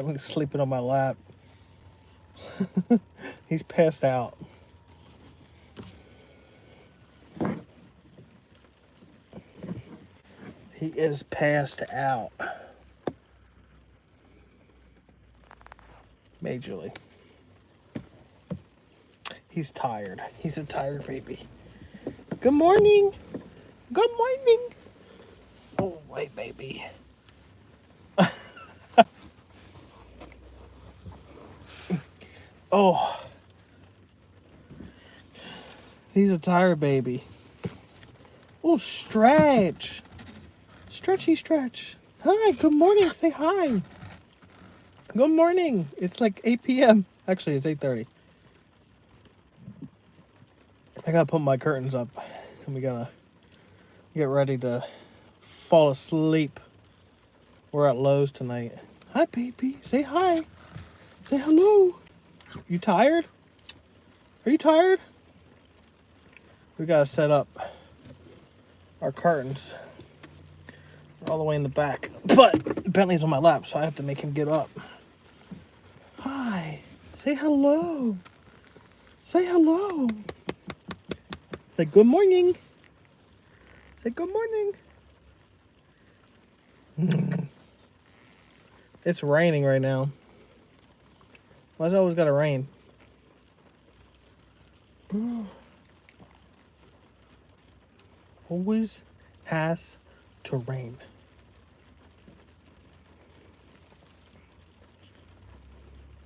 Bentley's sleeping on my lap. He's passed out. He is passed out. Majorly. He's tired. He's a tired baby. Good morning. Good morning. Oh, wait, baby. Oh. He's a tired baby. Oh, stretch. Stretchy stretch. Hi, good morning. Say hi. Good morning. It's like 8 p.m. Actually, it's 8:30. I gotta put my curtains up. And we gotta get ready to fall asleep. We're at Lowe's tonight. Hi, baby. Say hi. Say hello. You tired? Are you tired? We gotta set up our curtains. They're all the way in the back. But Bentley's on my lap, so I have to make him get up. Hi. Say hello. Say hello. Say good morning. Say good morning. It's raining right now. Why's it always gotta rain? Always has to rain.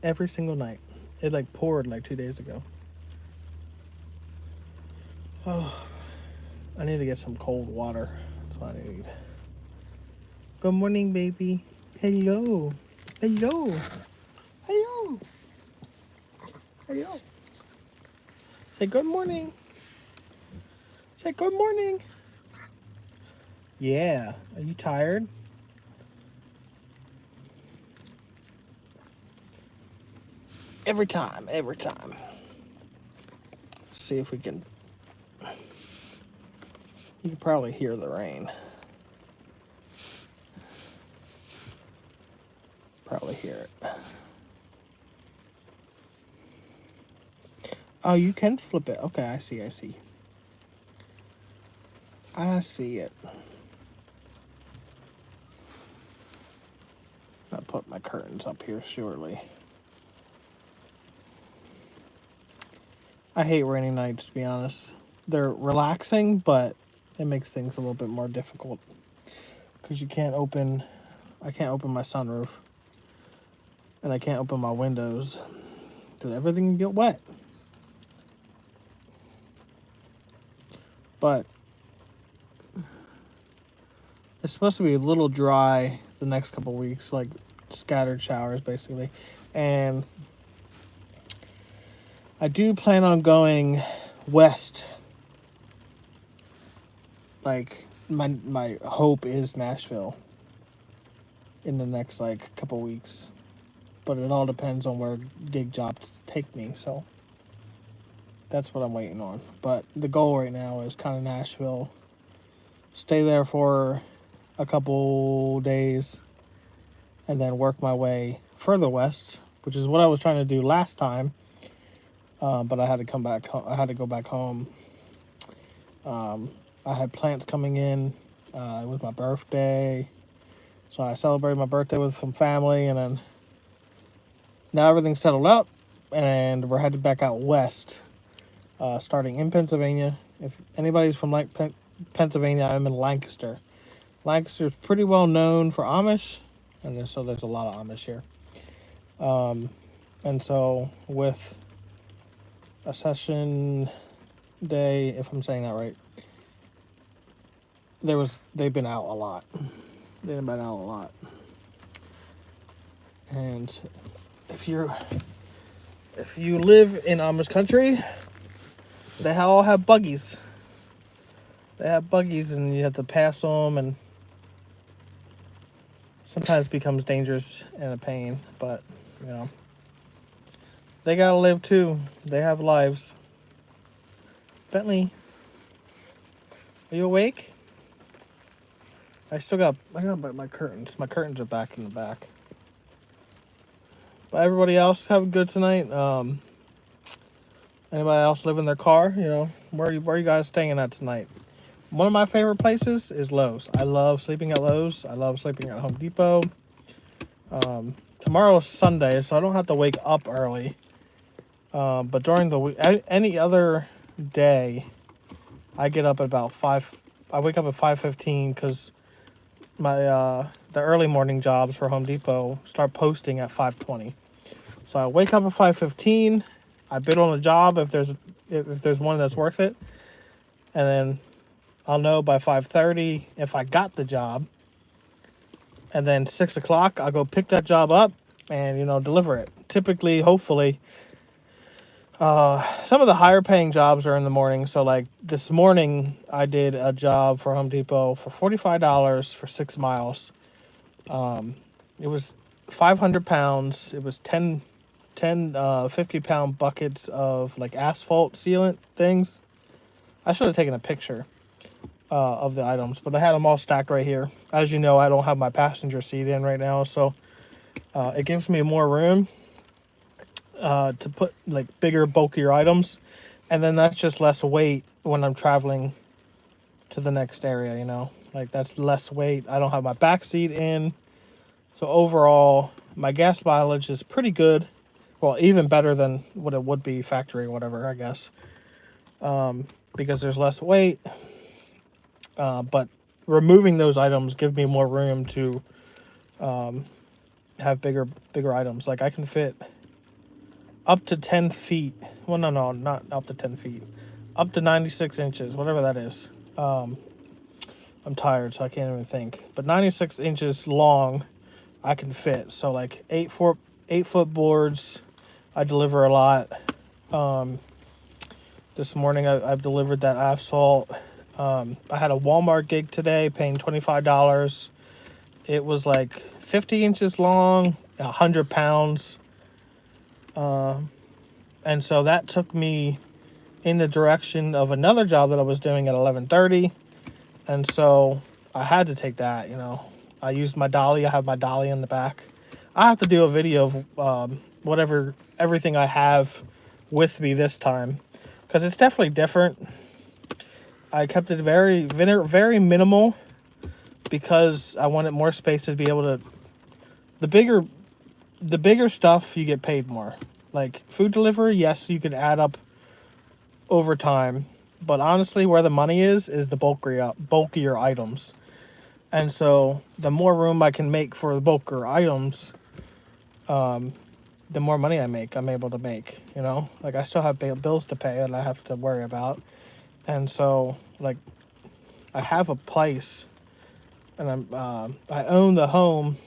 Every single night. It like poured like 2 days ago. Oh, I need to get some cold water. That's what I need. Good morning, baby. Hello. Hello. Hello. Hello. Say good morning. Say good morning. Yeah. Are you tired? Every time. Every time. Let's see if we can. You can probably hear the rain. Probably hear it. Oh, you can flip it. Okay, I see. I see it. I'll put my curtains up here shortly. I hate rainy nights, to be honest. They're relaxing, but it makes things a little bit more difficult. Because I can't open my sunroof. And I can't open my windows. Because everything can get wet. But it's supposed to be a little dry the next couple weeks, like scattered showers, basically. And I do plan on going west. Like, my hope is Nashville in the next, like, couple weeks. But it all depends on where gig jobs take me, so that's what I'm waiting on. But the goal right now is kind of Nashville. Stay there for a couple days and then work my way further west, which is what I was trying to do last time. But I had to come back. I had to go back home. I had plants coming in. It was my birthday, so I celebrated my birthday with some family, and then now everything's settled up, and we're headed back out west, starting in Pennsylvania. If anybody's from Pennsylvania, I'm in Lancaster. Lancaster is pretty well known for Amish, and so there's a lot of Amish here. And so with Accession Day, if I'm saying that right, they've been out a lot. They've been out a lot. And if you live in Amish country, they all have buggies. They have buggies, and you have to pass them, and sometimes becomes dangerous and a pain. But you know, they gotta live too. They have lives. Bentley, are you awake? I got my curtains. My curtains are back in the back. But everybody else have a good tonight. Anybody else live in their car? You know, where are you guys staying at tonight? One of my favorite places is Lowe's. I love sleeping at Lowe's. I love sleeping at Home Depot. Tomorrow is Sunday, so I don't have to wake up early. But during the week, any other day, I get up at about 5. I wake up at 5:15 because my the early morning jobs for Home Depot start posting at 5:20. So I wake up at 5:15. I bid on a job if there's one that's worth it, and then I'll know by 5:30 if I got the job. And then 6 o'clock, I'll go pick that job up and, you know, deliver it. Typically, hopefully, some of the higher paying jobs are in the morning. So like this morning, I did a job for Home Depot for $45 for 6 miles. It was 500 pounds. It was 10 50-pound buckets of like asphalt sealant things. I should have taken a picture of the items, but I had them all stacked right here. As you know, I don't have my passenger seat in right now, so it gives me more room to put like bigger, bulkier items, and then that's just less weight when I'm traveling to the next area, you know, like that's less weight. I don't have my back seat in, so overall my gas mileage is pretty good. Well, even better than what it would be factory or whatever, I guess, because there's less weight. But removing those items give me more room to have bigger items. Like I can fit up to 10 feet. Well, no, not up to 10 feet. Up to 96 inches, whatever that is. I'm tired, so I can't even think. But 96 inches long, I can fit. So like 8-foot boards, I deliver a lot. This morning I've delivered that asphalt. I had a Walmart gig today, paying $25. It was like 50 inches long, 100 pounds. And so that took me in the direction of another job that I was doing at 11:30. And so I had to take that, you know. I used my dolly. I have my dolly in the back. I have to do a video of everything I have with me this time, because it's definitely different. I kept it very, very minimal because I wanted more space to be able to. The bigger stuff, you get paid more. Like food delivery, yes, you can add up over time, but honestly, where the money is the bulkier items. And so, the more room I can make for the bulkier items, the more money I'm able to make. You know, like I still have bills to pay that I have to worry about. And so, like, I have a place, and I own the home,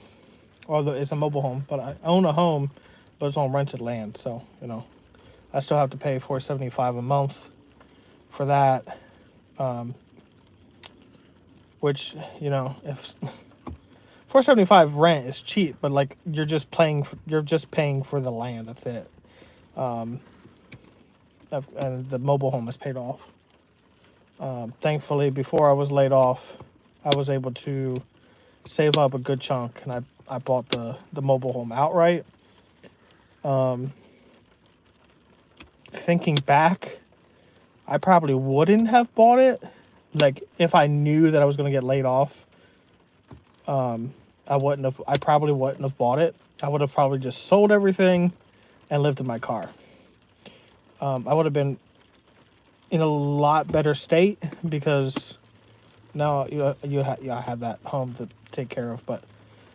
or it's a mobile home, but I own a home, but it's on rented land. So, you know, I still have to pay $475 a month for that, which, you know, if $475 rent is cheap, but like you're just paying for the land. That's it. And the mobile home is paid off. Thankfully, before I was laid off, I was able to save up a good chunk, and I bought the mobile home outright. Thinking back, I probably wouldn't have bought it. Like if I knew that I was going to get laid off, I probably wouldn't have bought it. I would have probably just sold everything and lived in my car. I would have been in a lot better state, because now I have that home to take care of. But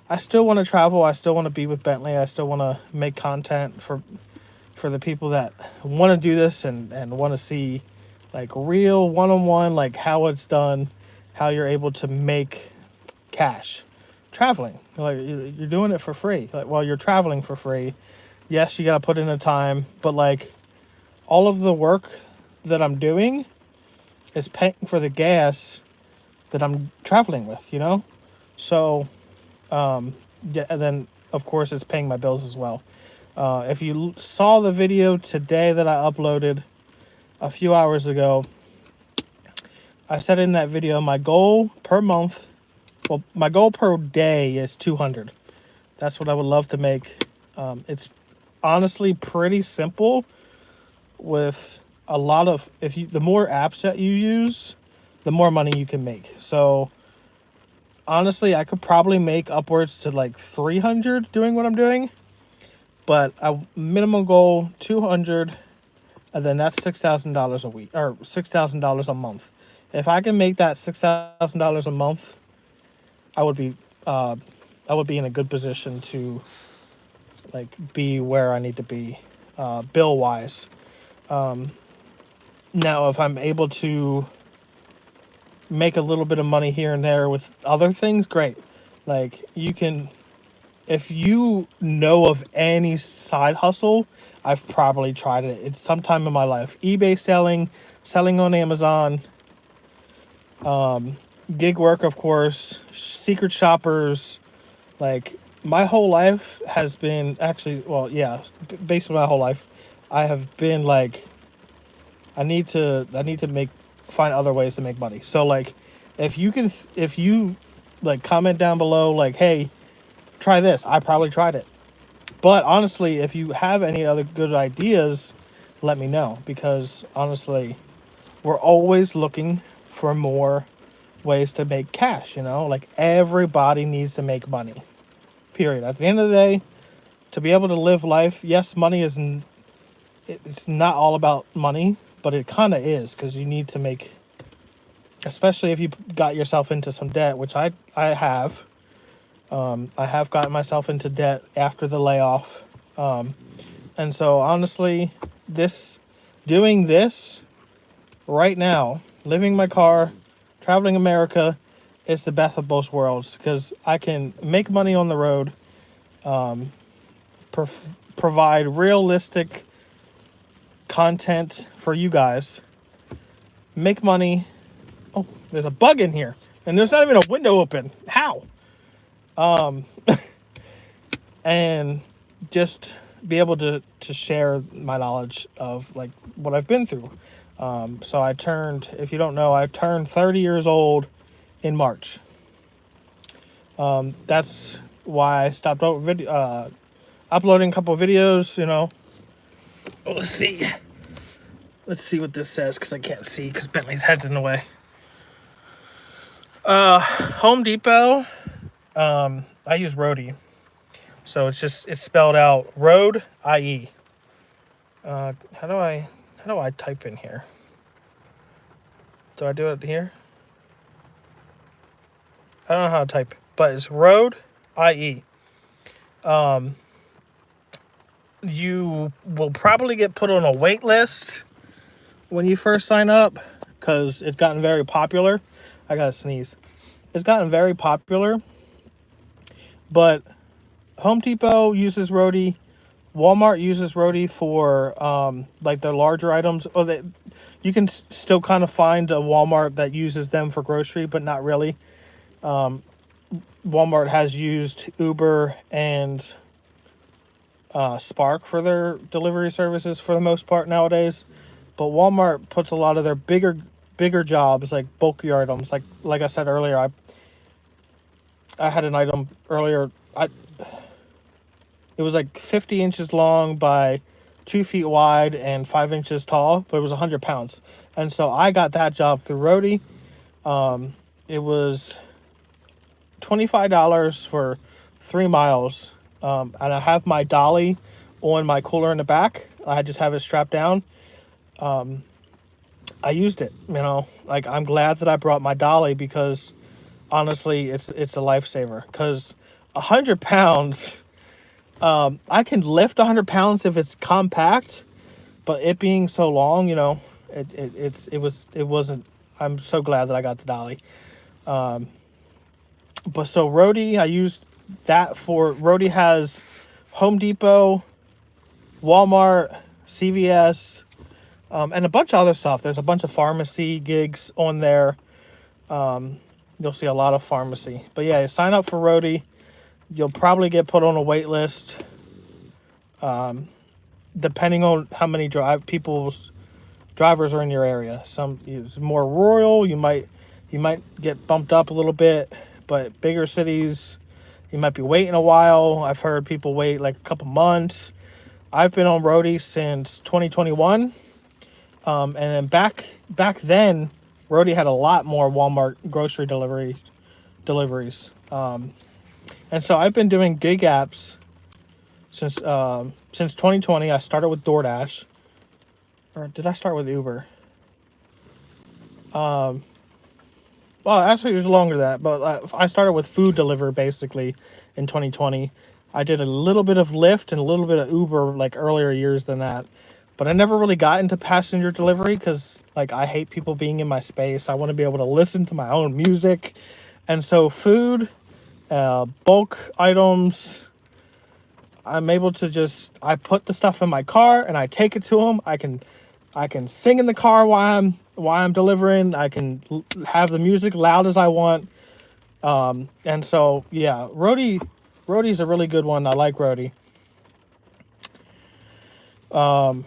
I still want to travel. I still want to be with Bentley. I still want to make content for the people that want to do this and want to see like real one-on-one, like how it's done, how you're able to make cash traveling. Like you're doing it for free. Like while you're traveling for free, yes, you got to put in the time, but like all of the work that I'm doing is paying for the gas that I'm traveling with, you know? So, yeah, and then of course it's paying my bills as well. If you saw the video today that I uploaded a few hours ago, I said in that video, my goal per month, my goal per day is 200. That's what I would love to make. It's honestly pretty simple with a lot of, the more apps that you use, the more money you can make. So honestly, I could probably make upwards to like 300 doing what I'm doing, but a minimum goal 200, and then that's $6,000 a week or $6,000 a month. If I can make that $6,000 a month, I would be uh, I would be in a good position to like be where I need to be, bill wise. Now, if I'm able to make a little bit of money here and there with other things, great. Like you can, if you know of any side hustle, I've probably tried it. It's sometime in my life. eBay selling on Amazon, gig work, of course, secret shoppers. Like my whole life has been actually, well, yeah, basically my whole life, I have been like, I need to find other ways to make money. So like, if you like comment down below, like, hey, try this. I probably tried it. But honestly, if you have any other good ideas, let me know, because honestly, we're always looking for more ways to make cash, Like everybody needs to make money. Period. At the end of the day, to be able to live life, yes, money isn't, it's not all about money, but it kind of is, because you need to make, especially if you got yourself into some debt, which I have. I have gotten myself into debt after the layoff. And so honestly, doing this right now, living my car, traveling America, is the best of both worlds, because I can make money on the road, provide realistic content for you guys, make money. Oh, there's a bug in here, and there's not even a window open. How? And just be able to share my knowledge of like what I've been through. So I turned, if you don't know, I turned 30 years old in March. That's why I stopped uploading a couple of videos, Let's see what this says, because I can't see because Bentley's head's in the way. Home Depot. I use Roadie. So it's spelled out Road IE. How do I type in here? Do I do it here? I don't know how to type, but it's Road IE. You will probably get put on a wait list when you first sign up, because it's gotten very popular. I gotta sneeze. It's gotten very popular, but Home Depot uses Roadie. Walmart uses Roadie for like their larger items. You can still kind of find a Walmart that uses them for grocery, but not really. Walmart has used Uber and Spark for their delivery services for the most part nowadays. But Walmart puts a lot of their bigger jobs, like bulkier items. Like I said earlier, I had an item earlier. It was like 50 inches long by 2 feet wide and 5 inches tall, but it was 100 pounds. And so I got that job through Roadie. It was $25 for 3 miles. And I have my dolly on my cooler in the back. I just have it strapped down. I used it, like I'm glad that I brought my dolly, because honestly, it's a lifesaver, because 100 pounds, I can lift 100 pounds if it's compact, but it being so long, it wasn't. I'm so glad that I got the dolly. But so Roadie, I used that for Roadie has Home Depot, Walmart, CVS, and a bunch of other stuff. There's a bunch of pharmacy gigs on there. You'll see a lot of pharmacy. But yeah, sign up for Roadie. You'll probably get put on a wait list, depending on how many drivers are in your area. Some is more rural. You might get bumped up a little bit, but bigger cities, you might be waiting a while. I've heard people wait like a couple months. I've been on roadie since 2021. And then back then, roadie had a lot more Walmart grocery deliveries. And so I've been doing gig apps since 2020. I started with DoorDash, or did I start with Uber? Um, well, actually, it was longer than that, but I started with food delivery basically in 2020. I did a little bit of Lyft and a little bit of Uber like earlier years than that, but I never really got into passenger delivery because like I hate people being in my space. I want to be able to listen to my own music, and so food, bulk items. I'm able to I put the stuff in my car and I take it to them. I can sing in the car while I'm delivering. I can have the music loud as I want. And so yeah, Roadie's a really good one. I like Roadie. Um,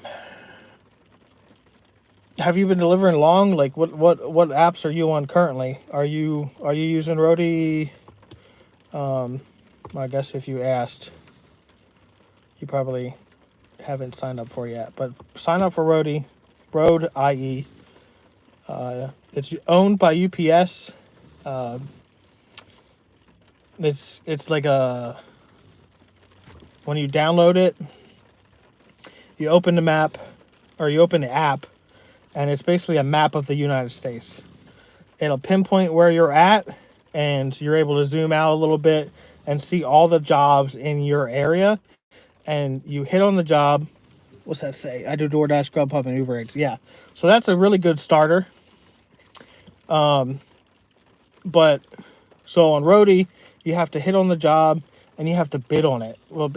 have you been delivering long? Like what apps are you on currently? Are you using Roadie? Um, I guess if you asked, you probably haven't signed up for yet. But sign up for Roadie, Road IE. It's owned by UPS. Uh, it's like when you download it, you open the map, or you open the app, and it's basically a map of the United States. It'll pinpoint where you're at, and you're able to zoom out a little bit and see all the jobs in your area. And you hit on the job. What's that say? I do DoorDash, Grubhub, and Uber Eats. Yeah, so that's a really good starter. But so on Roadie, you have to hit on the job and you have to bid on it. Well,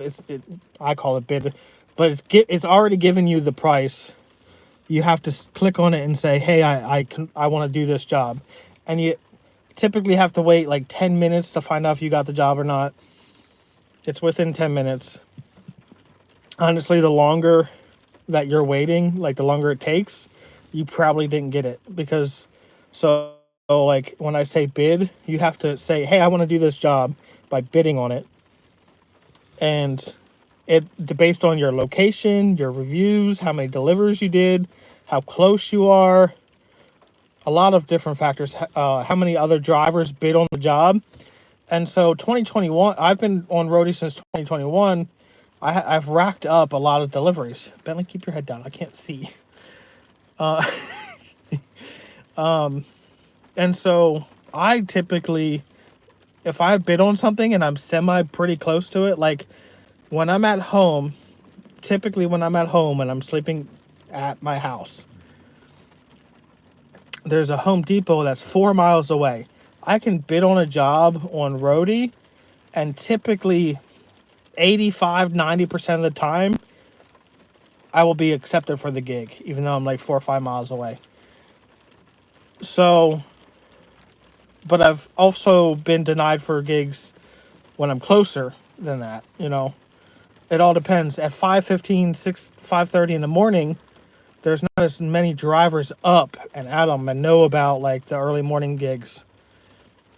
I call it bid, but it's already given you the price. You have to click on it and say, "Hey, I want to do this job," and you typically have to wait like 10 minutes to find out if you got the job or not. It's within 10 minutes. Honestly, the longer that you're waiting, like the longer it takes, you probably didn't get it because so like when I say bid, you have to say, "Hey, I want to do this job," by bidding on it, and it based on your location, your reviews, how many delivers you did, how close you are, a lot of different factors. How many other drivers bid on the job, and so 2021. I've been on Roadie since 2021. I've racked up a lot of deliveries. Bentley, keep your head down. I can't see. Uh, and so I typically, if I bid on something and I'm semi pretty close to it, like when I'm at home, typically when I'm at home and I'm sleeping at my house, there's a Home Depot that's 4 miles away. I can bid on a job on Roadie, and typically 85-90% of the time, I will be accepted for the gig, even though I'm like 4 or 5 miles away. So, but I've also been denied for gigs when I'm closer than that, It all depends. At 5:15, 5:30 in the morning, there's not as many drivers up and at them and know about like the early morning gigs.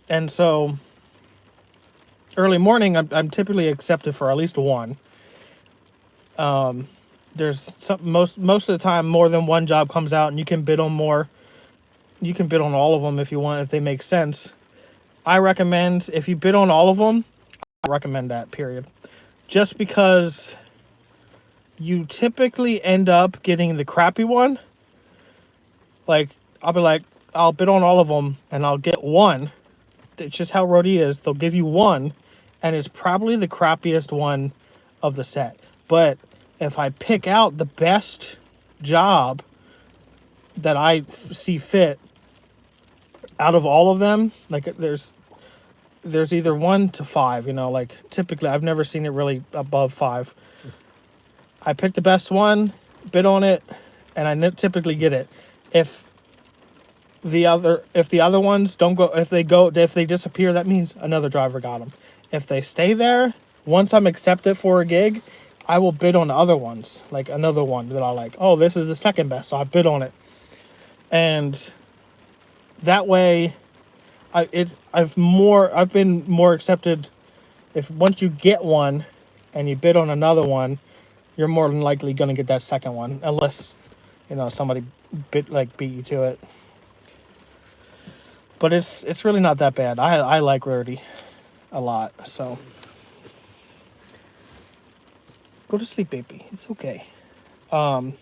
And so early morning, I'm typically accepted for at least one. There's most of the time more than one job comes out and you can bid on more. You can bid on all of them if you want, if they make sense. I recommend, if you bid on all of them, I recommend that, period. Just because you typically end up getting the crappy one. Like, I'll bid on all of them and I'll get one. It's just how Roadie is. They'll give you one, and it's probably the crappiest one of the set. But if I pick out the best job that I see fit out of all of them, like there's either 1 to 5, like typically I've never seen it really above 5. I pick the best one, bid on it, and I typically get it. If the other ones don't go, if they disappear, that means another driver got them. If they stay there, once I'm accepted for a gig, I will bid on the other ones, like another one that I like. Oh, this is the second best, so I bid on it, and that way, I've been more accepted. If once you get one, and you bid on another one, you're more than likely going to get that second one, unless somebody beat you to it. But it's really not that bad. I like rarity a lot. So go to sleep, baby. It's okay. I'm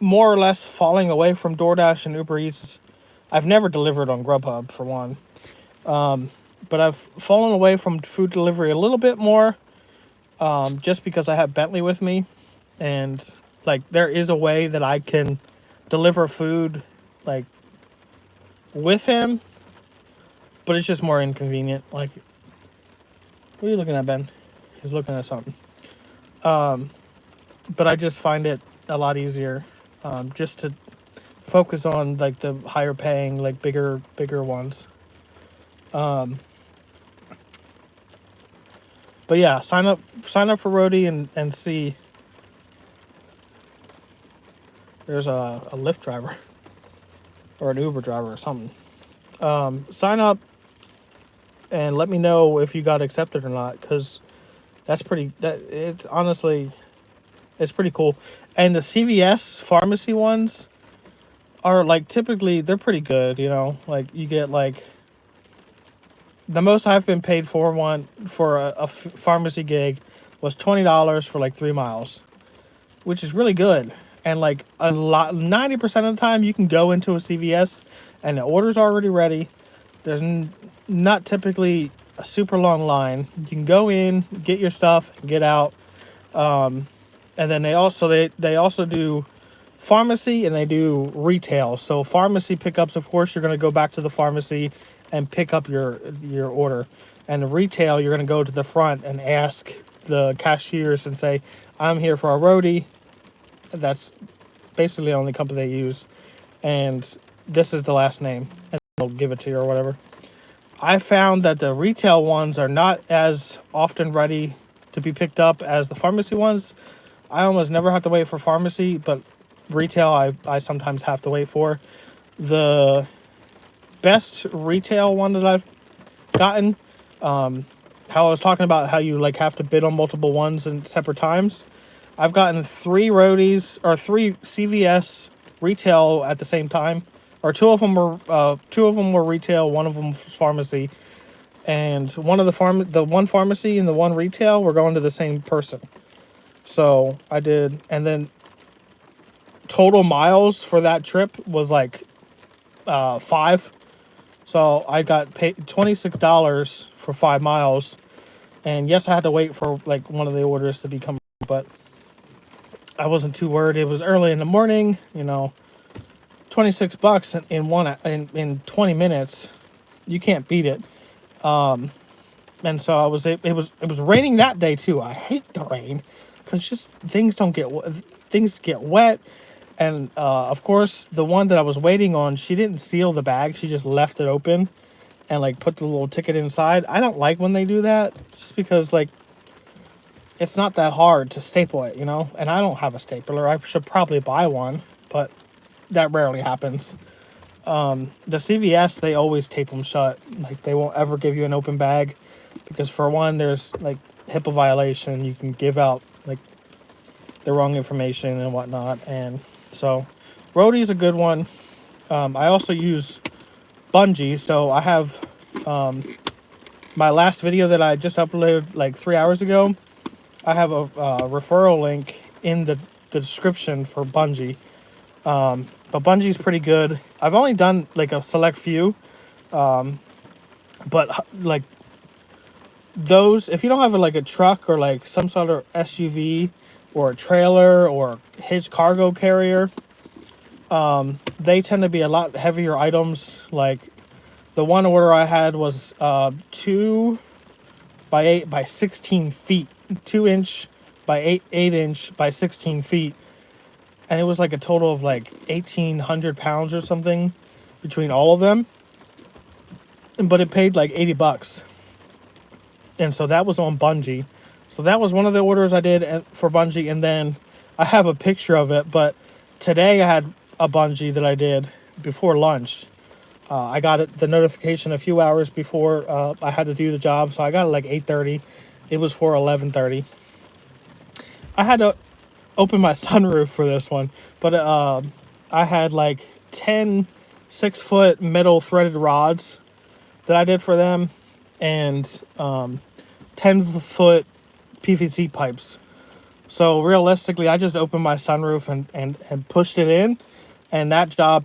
more or less falling away from DoorDash and Uber Eats. I've never delivered on Grubhub, for one. But I've fallen away from food delivery a little bit more, just because I have Bentley with me, and like there is a way that I can deliver food like with him, but it's just more inconvenient. Like, what are you looking at, Ben? He's looking at something. But I just find it a lot easier, just to focus on like the higher paying, like bigger ones. But yeah, sign up for Roadie and see. There's a Lyft driver or an Uber driver or something. Sign up and let me know if you got accepted or not, because it's pretty cool. And the CVS pharmacy ones are like typically they're pretty good, like you get like the most I've been paid for a pharmacy gig was $20 for like 3 miles, which is really good. And like 90% of the time you can go into a CVS and the order's already ready. There's not typically a super long line. You can go in, get your stuff, and get out. And then they also do pharmacy and they do retail. So pharmacy pickups, of course, you're going to go back to the pharmacy and pick up your order. And the retail, you're going to go to the front and ask the cashiers and say, I'm here for a Roadie. That's basically the only company they use. And this is the last name. And they'll give it to you or whatever. I found that the retail ones are not as often ready to be picked up as the pharmacy ones. I almost never have to wait for pharmacy, but retail I sometimes have to wait for. The best retail one that I've gotten, how I was talking about how you like have to bid on multiple ones in separate times. I've gotten 3 Roadies or 3 CVS retail at the same time, or two of them were retail, one of them was pharmacy, and the one pharmacy and the one retail were going to the same person. So I did, and then total miles for that trip was like 5. So I got paid $26 for 5 miles, and yes, I had to wait for like one of the orders to become, but I wasn't too worried. It was early in the morning, $26 in 20 minutes. You can't beat it. And so it was raining that day too. I hate the rain because just things get wet. And of course, the one that I was waiting on, she didn't seal the bag. She just left it open and like put the little ticket inside. I don't like when they do that, just because like it's not that hard to staple it, and I don't have a stapler. I should probably buy one, but that rarely happens. The CVS, they always tape them shut. Like they won't ever give you an open bag because, for one, there's like HIPAA violation. You can give out like the wrong information and whatnot. And so Roadie's a good one. I also use Bungee. So I have my last video that I just uploaded like 3 hours ago. I have a referral link in the description for Bungee. But Bungee's pretty good. I've only done like a select few. But like those, if you don't have like a truck or like some sort of SUV or a trailer or hitch cargo carrier, they tend to be a lot heavier items. Like the one order I had was 2 by 8 by 16 feet, 2-inch by 8-inch by 16 feet. And it was like a total of like 1,800 pounds or something between all of them. But it paid like $80. And so that was on Bungee. So that was one of the orders I did for Bungee. And then I have a picture of it. But today I had a Bungee that I did before lunch. I got the notification a few hours before I had to do the job. So I got it like 8:30. It was for 11:30. I had to open my sunroof for this one, but I had like 10 6-foot metal threaded rods that I did for them, and 10-foot PVC pipes. So realistically, I just opened my sunroof and pushed it in, and that job,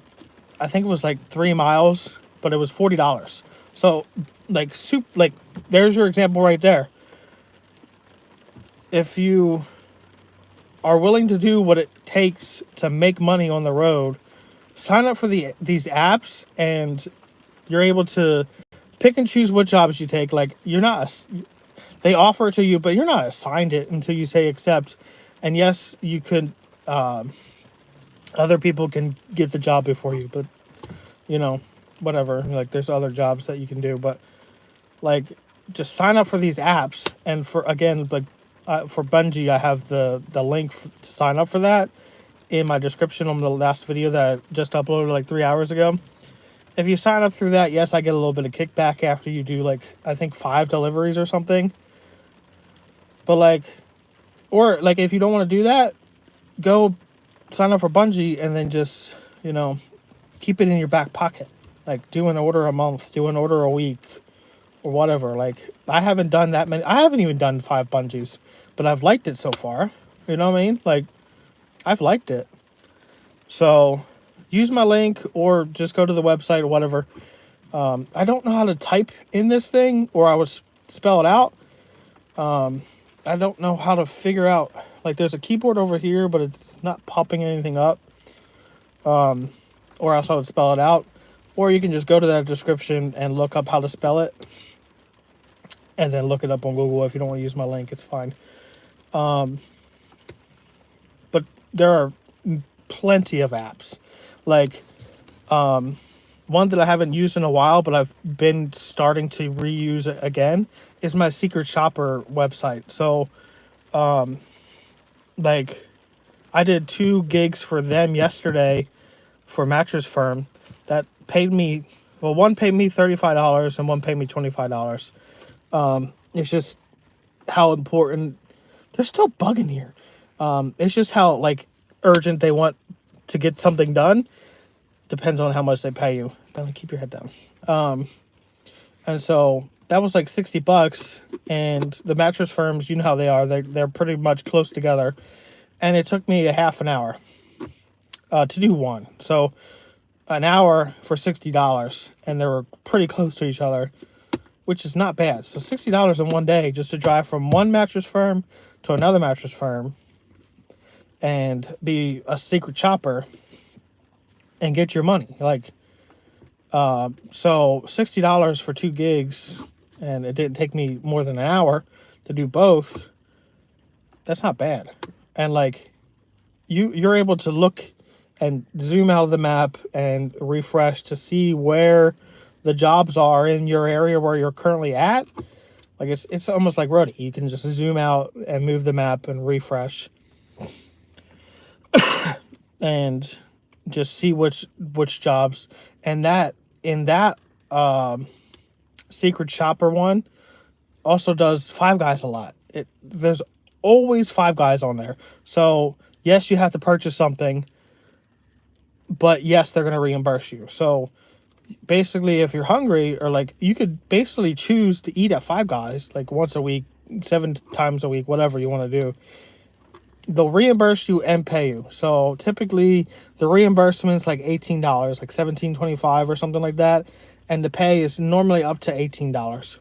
I think it was like 3 miles, but it was $40. So like there's your example right there. If you are willing to do what it takes to make money on the road, sign up for these apps, and you're able to pick and choose what jobs you take. Like, you're not they offer it to you, but you're not assigned it until you say accept. And yes, you could other people can get the job before you, but whatever, like, there's other jobs that you can do. But like, just sign up for these apps. And for, again, like, for Bungie, I have the link to sign up for that in my description on the last video that I just uploaded like 3 hours ago. If you sign up through that, yes, I get a little bit of kickback after you do, like, I think 5 deliveries or something. But like, or like, if you don't want to do that, go sign up for Bungie and then just, keep it in your back pocket. Like, do an order a month, do an order a week, or whatever. Like, I haven't done that many. I haven't even done 5 Bungies, but I've liked it so far. You know what I mean? Like, I've liked it. So use my link or just go to the website or whatever. I don't know how to type in this thing, or I would spell it out. I don't know how to figure out, like, there's a keyboard over here, but it's not popping anything up. Or else I would spell it out. Or you can just go to that description and look up how to spell it, and then look it up on Google. If you don't want to use my link, it's fine. But there are plenty of apps. Like, one that I haven't used in a while, but I've been starting to reuse it again, is my Secret Shopper website. So, like, I did 2 gigs for them yesterday for Mattress Firm that paid me, well, one paid me $35 and one paid me $25. It's just how important, they're still bugging here. It's just how, like, urgent they want to get something done. Depends on how much they pay you. Keep your head down. And so that was like $60, and the Mattress Firms, you know how they are. They're pretty much close together, and it took me a half an hour to do one. So an hour for $60, and they were pretty close to each other, which is not bad. So $60 in one day just to drive from one mattress firm to another mattress firm and be a secret shopper and get your money. Like, so $60 for 2 gigs, and it didn't take me more than an hour to do both. That's not bad. And like, you're able to look and zoom out of the map and refresh to see where the jobs are in your area where you're currently at. Like, it's almost like Roadie. You can just zoom out and move the map and refresh and just see which jobs. And that, in that Secret Shopper one, also does Five Guys a lot. There's always Five Guys on there. So yes, you have to purchase something, but yes, they're going to reimburse you. So basically, if you're hungry, or like, you could basically choose to eat at Five Guys like once a week, 7 times a week, whatever you want to do. They'll reimburse you and pay you. So typically the reimbursement's like $18, like $17.25 or something like that, and the pay is normally up to $18.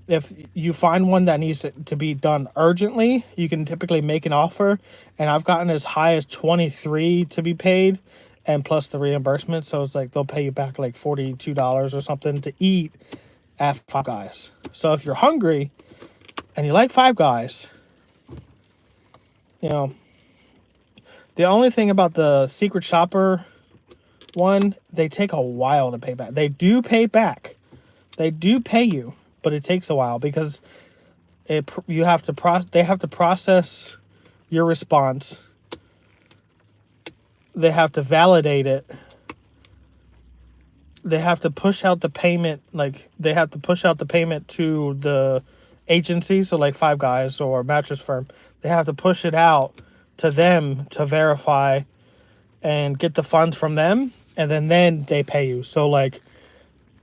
If you find one that needs to be done urgently, you can typically make an offer, and I've gotten as high as $23 to be paid, and plus the reimbursement. So it's like they'll pay you back like $42 or something to eat at Five Guys. So if you're hungry and you like Five Guys, the only thing about the Secret Shopper one, they take a while to pay back. They do pay back. They do pay you, but it takes a while because they have to process your response. They have to validate it. They have to push out the payment. Like, they have to push out the payment to the agency, so like Five Guys or Mattress Firm, they have to push it out to them to verify and get the funds from them, and then they pay you. So like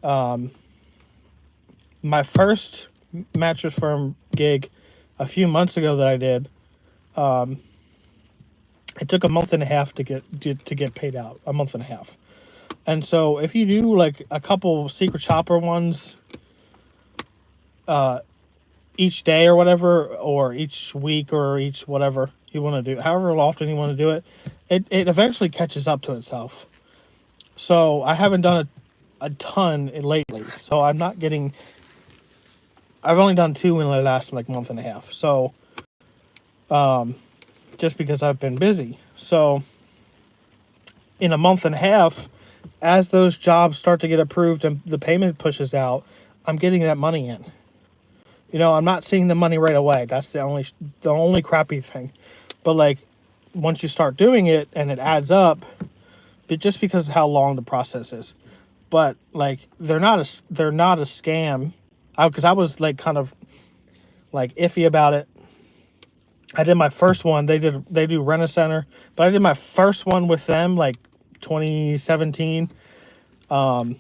my first Mattress Firm gig a few months ago that I did, it took a month and a half to get paid out. A month and a half. And so if you do like a couple secret shopper ones each day or whatever, or each week or each whatever you want to do, however often you want to do it, it eventually catches up to itself. So I haven't done a ton lately. So I'm not getting, I've only done 2 in the last like month and a half. So just because I've been busy. So in a month and a half, as those jobs start to get approved and the payment pushes out, I'm getting that money in. You know, I'm not seeing the money right away. That's the only crappy thing. But like once you start doing it and it adds up, but just because of how long the process is. But like they're not a scam. Because I was like kind of like iffy about it. I did my first one. They do Rent-A-Center, but I did my first one with them like 2017. And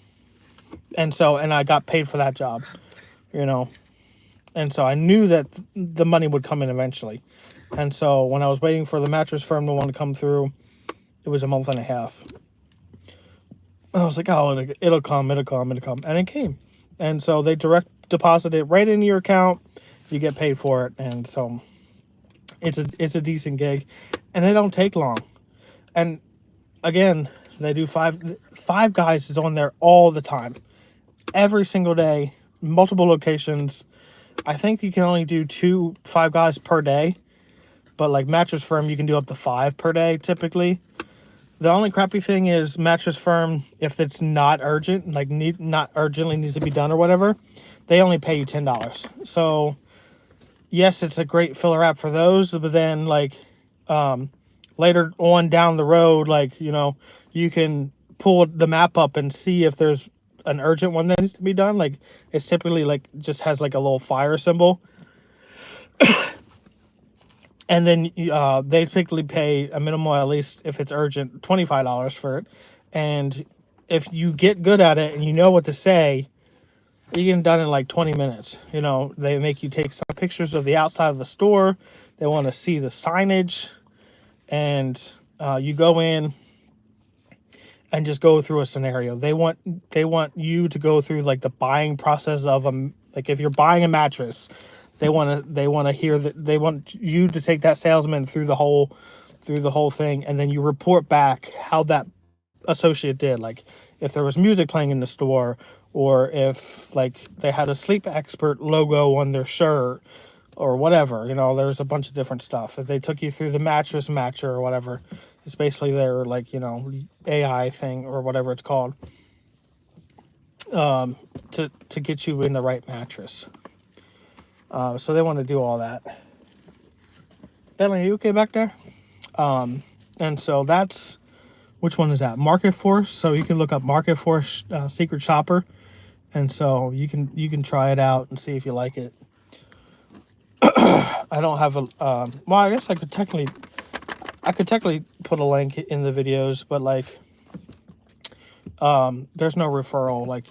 I got paid for that job, you know. And so I knew that the money would come in eventually. And so when I was waiting for the Mattress Firm to want to come through, it was a month and a half. I was like, oh, it'll come. And it came. And so they direct deposit it right into your account. You get paid for it. And so it's a decent gig. And they don't take long. And again, they do Five Guys is on there all the time. Every single day, multiple locations. I think you can only do 2 Five Guys per day. But like Mattress Firm, you can do up to 5 per day typically. The only crappy thing is Mattress Firm, if it's not urgent, like not urgently needs to be done or whatever, they only pay you $10. So yes, it's a great filler app for those, but then like later on down the road, like, you know, you can pull the map up and see if there's an urgent one that needs to be done. Like it's typically like just has like a little fire symbol. And then they typically pay a minimal, at least if it's urgent, $25 for it. And if you get good at it and you know what to say, you get it done in like 20 minutes. You know, they make you take some pictures of the outside of the store. They want to see the signage. And you go in and just go through a scenario. They want you to go through like the buying process of them. Like if you're buying a mattress, they want to hear that. They want you to take that salesman through the whole thing, and then you report back how that associate did. Like if there was music playing in the store, or if like they had a sleep expert logo on their shirt, or whatever. You know, there's a bunch of different stuff. If they took you through the mattress matcher or whatever, it's basically their like, you know, AI thing or whatever it's called, to get you in the right mattress. So they want to do all that. Bentley, are you okay back there? And so that's, which one is that? Market Force. So you can look up Market Force Secret Shopper, and so you can try it out and see if you like it. I don't have a well, I guess I could technically put a link in the videos, but like there's no referral. Like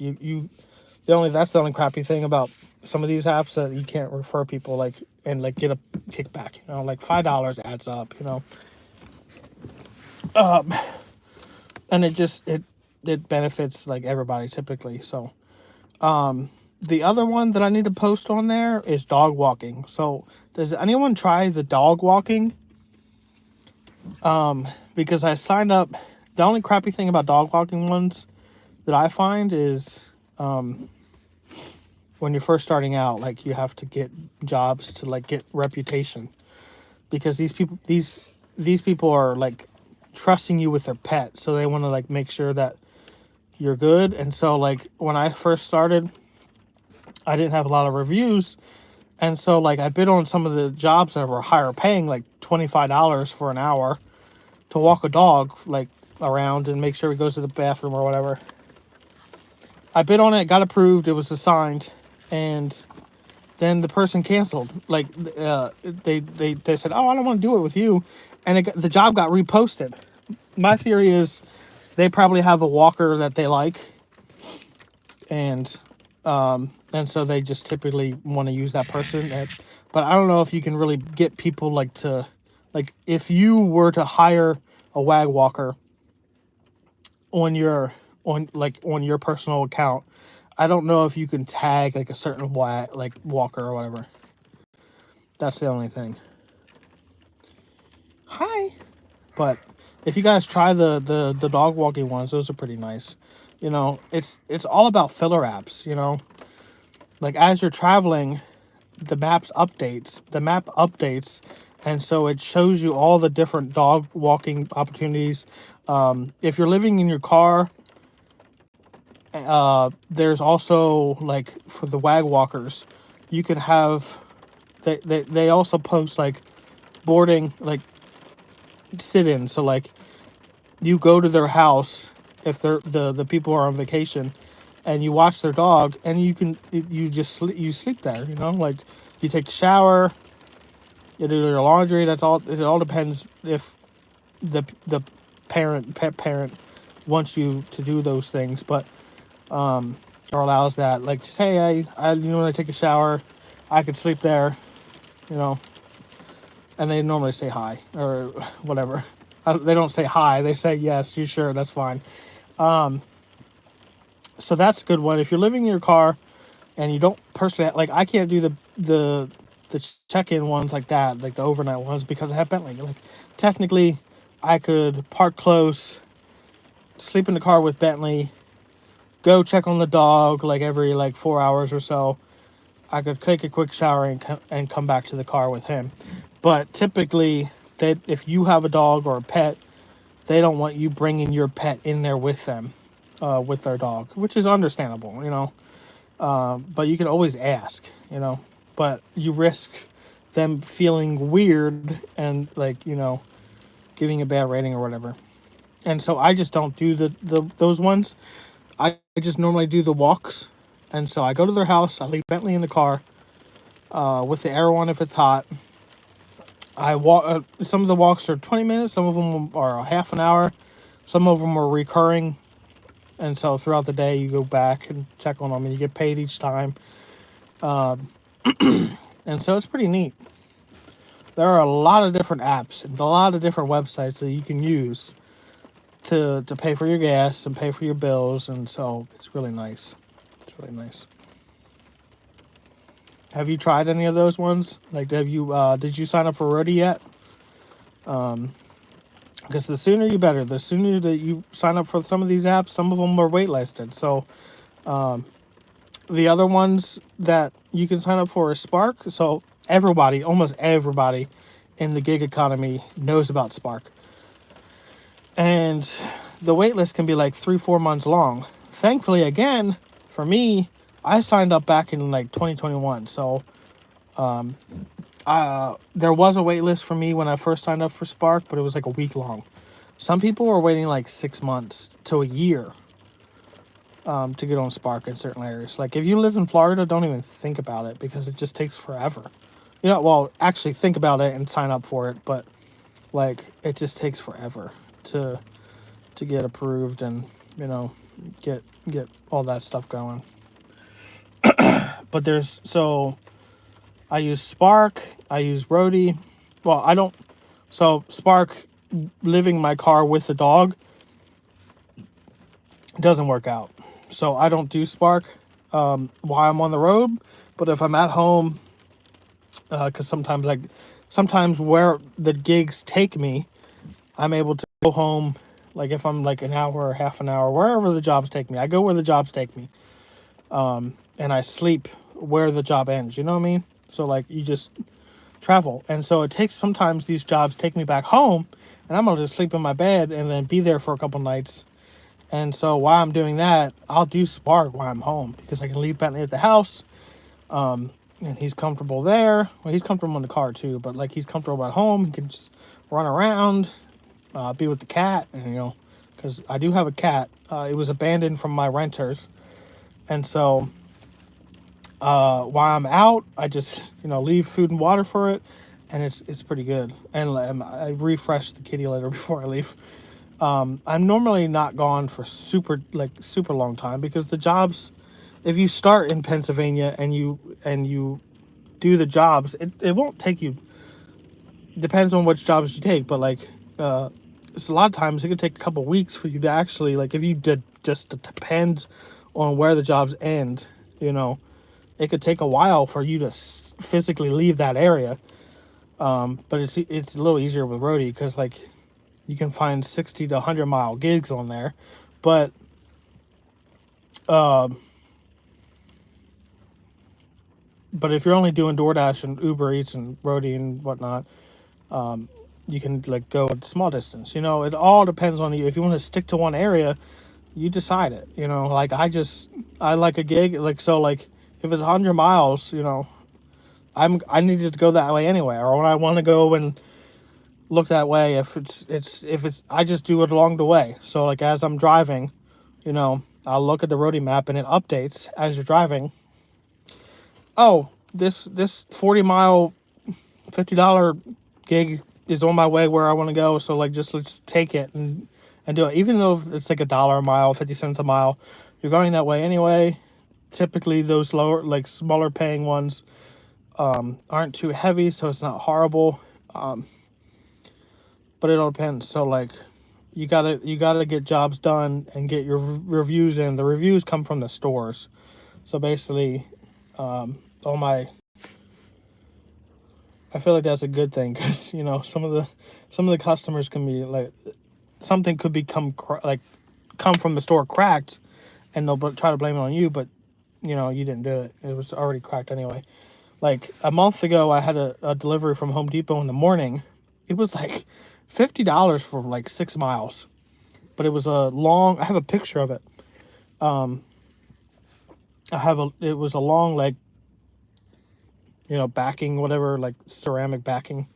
that's the only crappy thing about some of these apps, that you can't refer people like and like get a kickback. You know, like $5 adds up, you know. And it benefits like everybody typically. So the other one that I need to post on there is dog walking. So does anyone try the dog walking? Because I signed up. The only crappy thing about dog walking ones that I find is when you're first starting out, like you have to get jobs to like get reputation, because these people are like trusting you with their pet, so they want to like make sure that you're good. And so like when I first started, I didn't have a lot of reviews, and so like I bid on some of the jobs that were higher paying, like $25 for an hour to walk a dog like around and make sure he goes to the bathroom or whatever. I bid on it, got approved, it was assigned, and then the person canceled. Like they said, "Oh, I don't want to do it with you," and the job got reposted. My theory is they probably have a walker that they like, and so they just typically want to use that person. But I don't know if you can really get people like to, like if you were to hire a wag walker on your on your personal account, I don't know if you can tag like a certain like walker or whatever. That's the only thing. Hi. But if you guys try the dog walking ones, those are pretty nice. You know, it's all about filler apps, you know. Like as you're traveling, the map updates, and so it shows you all the different dog walking opportunities. If you're living in your car, there's also like for the wag walkers, you can have they also post like boarding like sit-in. So like you go to their house if they're the people are on vacation, and you watch their dog, and you just you sleep there. You know, like you take a shower, you do your laundry. That's all. It all depends if the pet parent wants you to do those things, but or allows that. Like just hey, I you know when I take a shower, I could sleep there. You know, and they normally say hi or whatever. They don't say hi. They say yes. You sure? That's fine. So that's a good one. If you're living in your car and you don't personally like, I can't do the check-in ones like that, like the overnight ones, because I have Bentley. Like technically, I could park close, sleep in the car with Bentley, go check on the dog like every like 4 hours or so. I could take a quick shower and come back to the car with him. But typically, if you have a dog or a pet, they don't want you bringing your pet in there with them, with their dog, which is understandable, you know. But you can always ask, you know. But you risk them feeling weird and like you know, giving a bad rating or whatever. And so I just don't do those ones. I just normally do the walks, and so I go to their house. I leave Bentley in the car, with the arrow on if it's hot. I walk. Some of the walks are 20 minutes. Some of them are a half an hour. Some of them are recurring, and so throughout the day you go back and check on them, and you get paid each time. And so it's pretty neat. There are a lot of different apps and a lot of different websites that you can use to pay for your gas and pay for your bills, and so it's really nice. It's really nice. Have you tried any of those ones? Like, did you sign up for Roadie yet? Because the sooner you better. The sooner that you sign up for some of these apps, some of them are waitlisted. So the other ones that you can sign up for is Spark. So everybody, almost everybody in the gig economy knows about Spark. And the wait list can be like 3-4 months long. Thankfully, again, for me, I signed up back in like 2021. So there was a wait list for me when I first signed up for Spark, but it was like a week long. Some people were waiting like 6 months to a year to get on Spark in certain areas. Like if you live in Florida, don't even think about it because it just takes forever. You know, well, actually think about it and sign up for it, but like it just takes forever to get approved and you know get all that stuff going. But I use Spark, I use Roadie. Well, I don't. So Spark, living my car with the dog doesn't work out. So I don't do Spark while I'm on the road. But if I'm at home, because sometimes where the gigs take me, I'm able to go home. Like if I'm like an hour or half an hour, wherever the jobs take me, I go where the jobs take me, and I sleep where the job ends. You know what I mean? So like you just travel, and so it takes sometimes these jobs take me back home, and I'm gonna just sleep in my bed and then be there for a couple nights. And so while I'm doing that, I'll do Spark while I'm home because I can leave Bentley at the house, and he's comfortable there. Well, he's comfortable in the car too, but like he's comfortable at home. He can just run around, be with the cat, and you know, because I do have a cat. It was abandoned from my renters, and so While I'm out, I just leave food and water for it, and it's pretty good. And I refresh the kitty litter before I leave. I'm normally not gone for super long time because the jobs, if you start in Pennsylvania and you do the jobs, it won't take you. Depends on which jobs you take, but it's a lot of times it could take a couple weeks for you to actually, like, if you did, just it depends on where the jobs end. It could take a while for you to physically leave that area. But it's a little easier with roadie because you can find 60 to 100 mile gigs on there, but um, but if you're only doing DoorDash and Uber Eats and roadie and whatnot, you can go a small distance. It all depends on you. If you want to stick to one area, you decide it. I like a gig if it's 100 miles, I needed to go that way anyway, or when I want to go and look that way, if it's I just do it along the way. So as I'm driving, I'll look at the roadie map and it updates as you're driving. Oh, this 40 mile $50 gig is on my way where I want to go. So let's take it and do it. Even though it's like $1 a mile, 50 cents a mile, you're going that way anyway. Typically those lower, smaller paying ones aren't too heavy, so it's not horrible. But it all depends. So you gotta get jobs done and get your reviews in. The reviews come from the stores. So basically, all my I feel like that's a good thing because some of the customers can be something could become come from the store cracked, and they'll try to blame it on you, but you didn't do it. It was already cracked anyway. Like a month ago, I had a delivery from Home Depot in the morning. It was $50 for 6 miles, but it was a long. I have a picture of it. It was a long backing, whatever, ceramic backing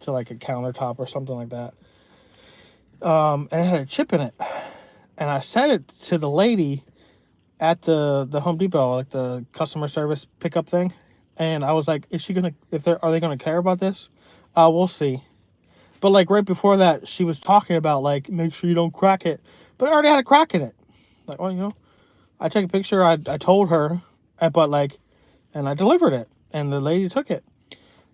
to a countertop or something like that. And it had a chip in it. And I said it to the lady at the Home Depot, the customer service pickup thing. And I was like, are they gonna care about this? We'll see. But right before that, she was talking about make sure you don't crack it. But I already had a crack in it. I took a picture, I told her, and I delivered it. And the lady took it.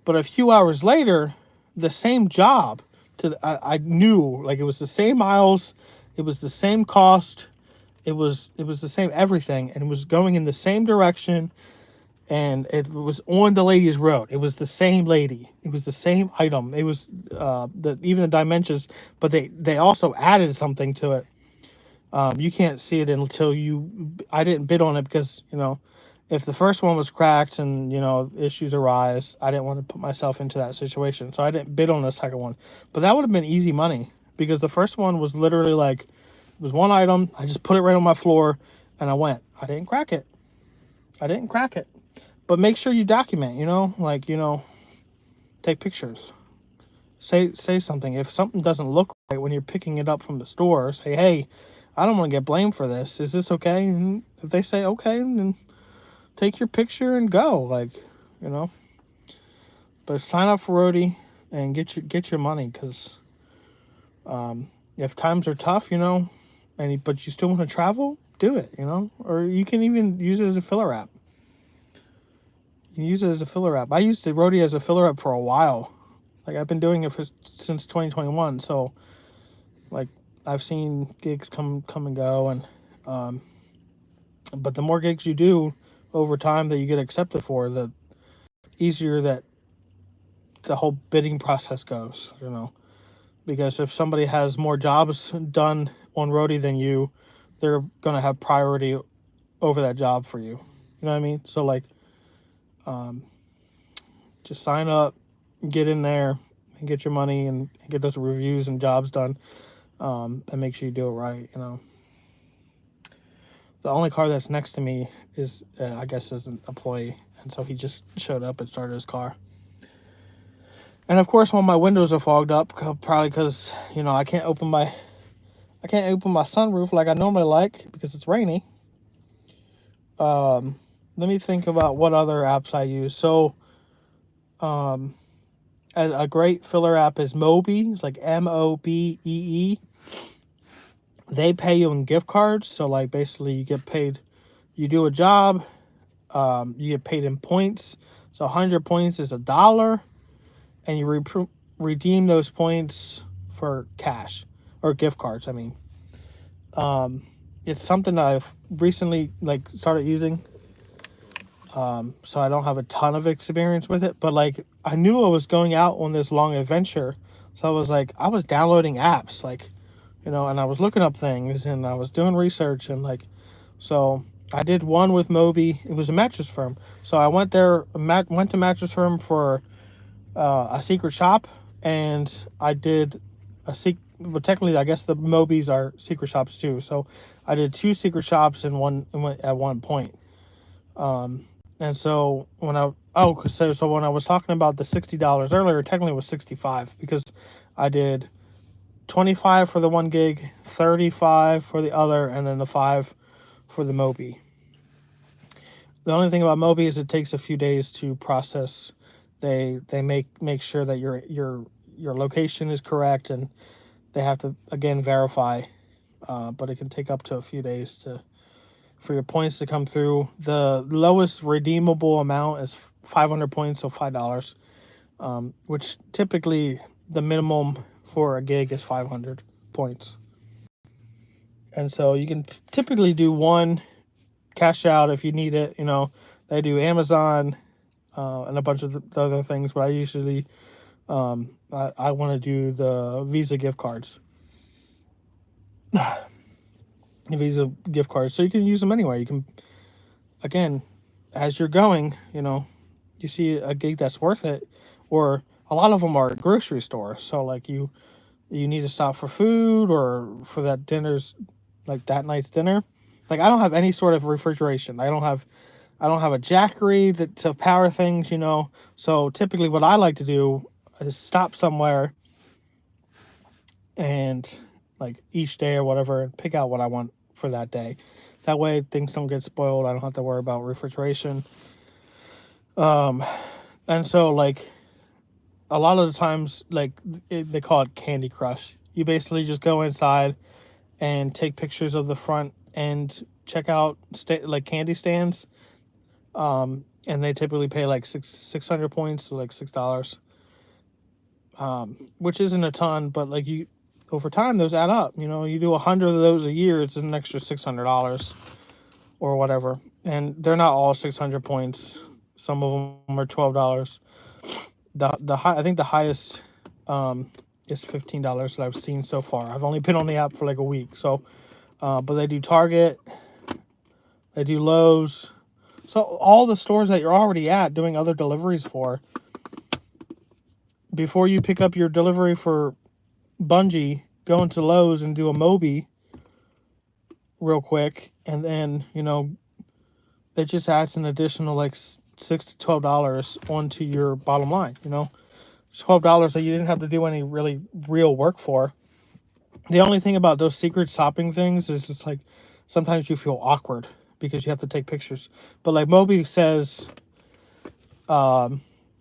But a few hours later, the same job I knew it was the same miles, it was the same cost, it was the same everything, and it was going in the same direction, and it was on the lady's road. It was the same lady. It was the same item. It was even the dimensions, but they also added something to it. You can't see it until I didn't bid on it because if the first one was cracked and issues arise, I didn't want to put myself into that situation, so I didn't bid on the second one. But that would have been easy money because the first one was literally it was one item. I just put it right on my floor and I went. I didn't crack it. But make sure you document. Take pictures. Say something. If something doesn't look right when you're picking it up from the store, say, hey, I don't want to get blamed for this. Is this okay? And if they say okay, then take your picture and go, But sign up for roadie and get your money, because if times are tough, but you still want to travel, do it, Or you can even use it as a filler app. You can use it as a filler app. I used the roadie as a filler app for a while. I've been doing it since 2021, so I've seen gigs come and go, and but the more gigs you do over time that you get accepted for, the easier that the whole bidding process goes, because if somebody has more jobs done on roadie than you, they're going to have priority over that job for you. You know what I mean? So just sign up, get in there and get your money and get those reviews and jobs done, and make sure you do it right. The only car that's next to me is I guess is an employee, and so he just showed up and started his car. And of course, when my windows are fogged up, probably because I can't open my sunroof like I normally like because it's rainy. let me think about what other apps I use. So, um, a great filler app is Mobi. It's like Mobee. They pay you in gift cards. So, like, basically, you get paid. You do a job, you get paid in points. So, 100 points is $1, and you redeem those points for cash or gift cards. I mean, it's something that I've recently like started using. So I don't have a ton of experience with it, but like I knew I was going out on this long adventure, so I was downloading apps, like, and I was looking up things and I was doing research and like, so I did one with Moby. It was a mattress firm, so I went there, went to mattress firm for a secret shop, and I did a secret. Well, technically, I guess the Mobies are secret shops too. So I did two secret shops at one point. And so so when I was talking about the $60 earlier, technically it was 65 because I did 25 for the 1 gig, 35 for the other, and then the 5 for the Mobi. The only thing about Mobi is it takes a few days to process. They make sure that your location is correct, and they have to again verify. But it can take up to a few days for your points to come through. The lowest redeemable amount is 500 points, so $5, which typically the minimum for a gig is 500 points. And so you can typically do one cash out if you need it. They do Amazon and a bunch of other things, but I usually I want to do the Visa gift cards. Visa gift cards, so you can use them anywhere. You can, again, as you're going, you see a gig that's worth it, or a lot of them are at grocery stores. So like you need to stop for food or for that dinner's, like that night's dinner. Like I don't have any sort of refrigeration. I don't have a jackery to power things, So typically what I like to do is stop somewhere and like each day or whatever and pick out what I want for that day. That way things don't get spoiled. I don't have to worry about refrigeration. And so like a lot of the times, like they call it Candy Crush. You basically just go inside and take pictures of the front and check out like candy stands. And they typically pay like 600 points, so like $6. Which isn't a ton, but like over time those add up. You do 100 of those a year, it's an extra $600 or whatever, and they're not all 600 points. Some of them are $12. I think the highest is $15 that I've seen so far. I've only been on the app for like a week, so but they do Target, they do Lowe's, so all the stores that you're already at doing other deliveries for. Before you pick up your delivery for Bungie, go into Lowe's and do a Mobi real quick, and then it just adds an additional like $6 to $12 onto your bottom line. $12 that you didn't have to do any really real work for. The only thing about those secret shopping things is it's like sometimes you feel awkward because you have to take pictures. But like Moby says, for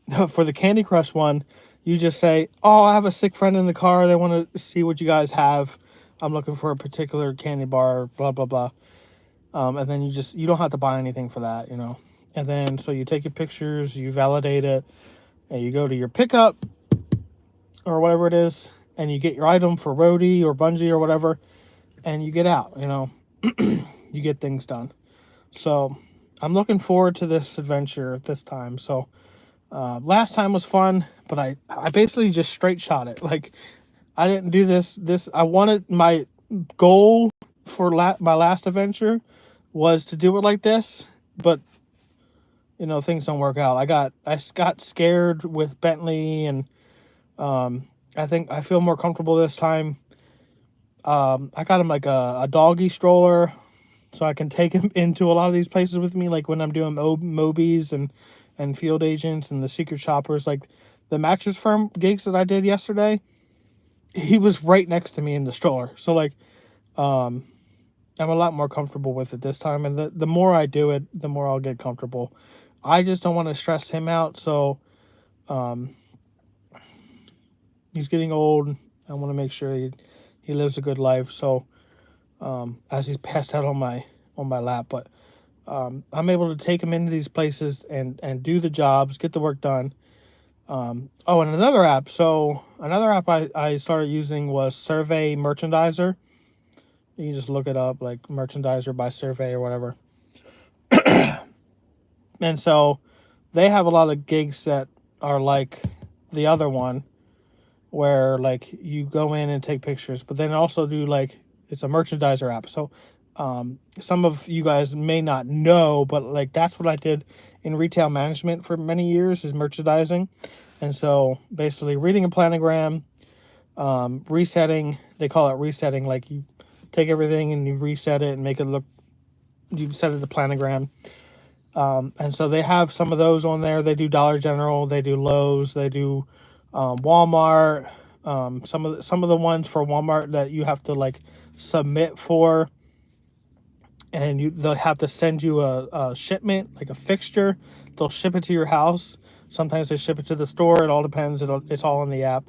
the Candy Crush one, you just say, "Oh, I have a sick friend in the car. They want to see what you guys have. I'm looking for a particular candy bar, blah, blah, blah." And then you don't have to buy anything for that, And then, so you take your pictures, you validate it, and you go to your pickup or whatever it is, and you get your item for Roadie or Bungie or whatever, and you get out, you get things done. So I'm looking forward to this adventure this time. So last time was fun, but I basically just straight shot it. Like I didn't do this. I wanted, my goal for my last adventure was to do it like this, but things don't work out. I got scared with Bentley, and I think I feel more comfortable this time. I got him like a doggy stroller, so I can take him into a lot of these places with me, like when I'm doing Mobies and field agents and the secret shoppers, like the mattress firm gigs that I did yesterday. He was right next to me in the stroller, so like I'm a lot more comfortable with it this time, and the more I do it, the more I'll get comfortable. I just don't want to stress him out, so um, he's getting old. I want to make sure he lives a good life. So as he's passed out on my lap, but I'm able to take him into these places and do the jobs, get the work done. Oh, and another app. So another app I started using was Survey Merchandiser. You can just look it up, like Merchandiser by Survey or whatever. And so they have a lot of gigs that are like the other one, where like you go in and take pictures, but then also do like it's a merchandiser app. So some of you guys may not know, but like that's what I did in retail management for many years, is merchandising. And so basically reading a planogram, resetting, they call it resetting, like you take everything and you reset it and make it look, you set it to planogram. And so they have some of those on there. They do Dollar General, they do Lowe's, they do Walmart. Some of the ones for Walmart that you have to like submit for, and they'll have to send you a shipment, like a fixture. They'll ship it to your house. Sometimes they ship it to the store. It all depends. It's all in the app,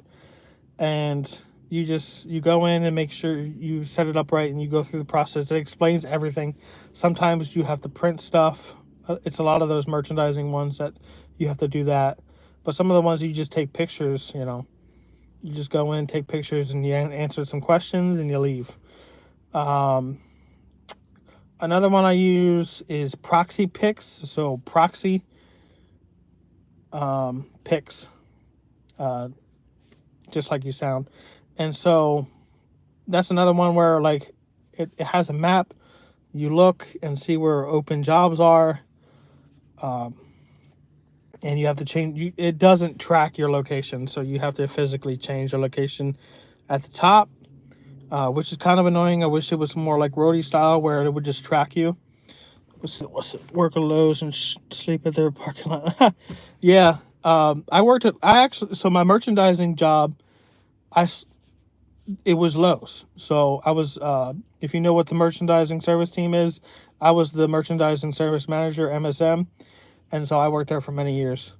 and you go in and make sure you set it up right, and you go through the process. It explains everything. Sometimes you have to print stuff. It's a lot of those merchandising ones that you have to do that, but some of the ones you just take pictures. You just go in, take pictures, and you answer some questions, and you leave. Another one I use is Proxy Picks. So Proxy Picks, just like you sound. And so that's another one where like it has a map. You look and see where open jobs are. And you have to change. It doesn't track your location, so you have to physically change your location at the top, which is kind of annoying. I wish it was more like roadie style, where it would just track you. What's it? Work at Lowe's and sleep at their parking lot. Yeah, I actually, so my merchandising job, it was Lowe's. So I was, if you know what the merchandising service team is, I was the merchandising service manager, MSM, and so I worked there for many years.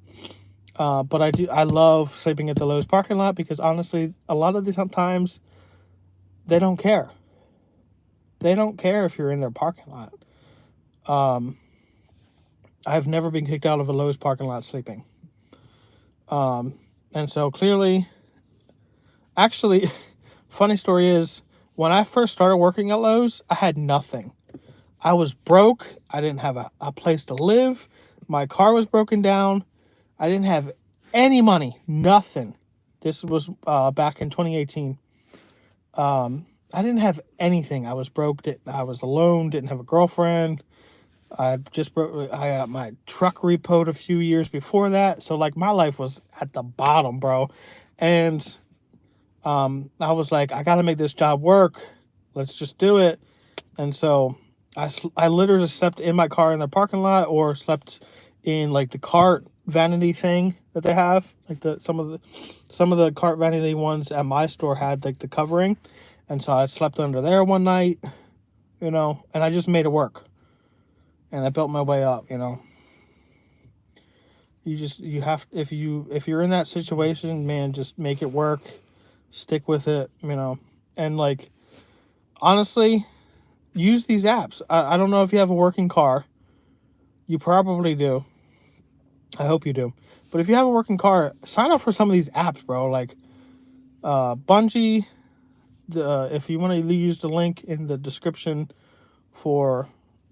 But I love sleeping at the Lowe's parking lot, because honestly, a lot of the times they don't care. They don't care if you're in their parking lot. I've never been kicked out of a Lowe's parking lot sleeping. And so clearly, actually, funny story is, when I first started working at Lowe's, I had nothing. I was broke. I didn't have a place to live. My car was broken down. I didn't have any money, nothing. This was back in 2018. I didn't have anything. I was broke. I was alone, didn't have a girlfriend. I got my truck repoed a few years before that. So like my life was at the bottom, bro. And I was like, I got to make this job work. Let's just do it. And so I literally slept in my car in the parking lot, or slept in like the cart vanity thing that they have. Like some of the cart vanity ones at my store had like the covering. And so I slept under there one night, and I just made it work. And I built my way up, You have, if you're in that situation, man, just make it work, stick with it, and like, honestly, use these apps. I don't know if you have a working car. You probably do. I hope you do. But if you have a working car, sign up for some of these apps, bro. Like Bungie. If you want to use the link in the description for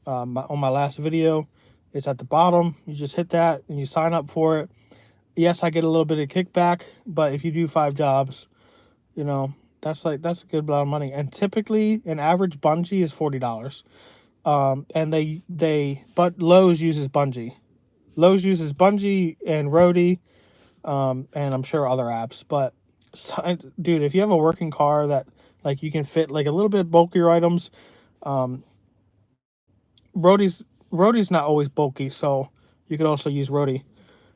on my last video, it's at the bottom. You just hit that and you sign up for it. Yes, I get a little bit of kickback, but if you do 5 jobs, that's a good amount of money. And typically, an average Bungie is $40. And but Lowe's uses Bungie. Lowe's uses Bungie and Roadie, and I'm sure other apps. But dude, if you have a working car that like you can fit like a little bit bulkier items, Roadie's not always bulky, so you could also use Roadie.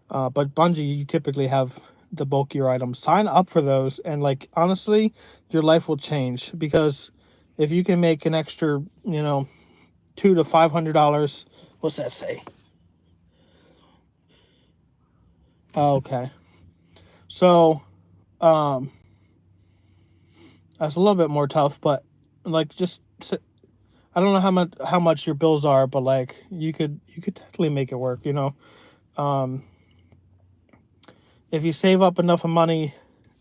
But Bungie, you typically have the bulkier items. Sign up for those, and like honestly, your life will change, because if you can make an extra, $200 to $500, what's that say? Oh, okay. So, um, that's a little bit more tough, but like I don't know how much your bills are, but like you could definitely make it work. Um, if you save up enough of money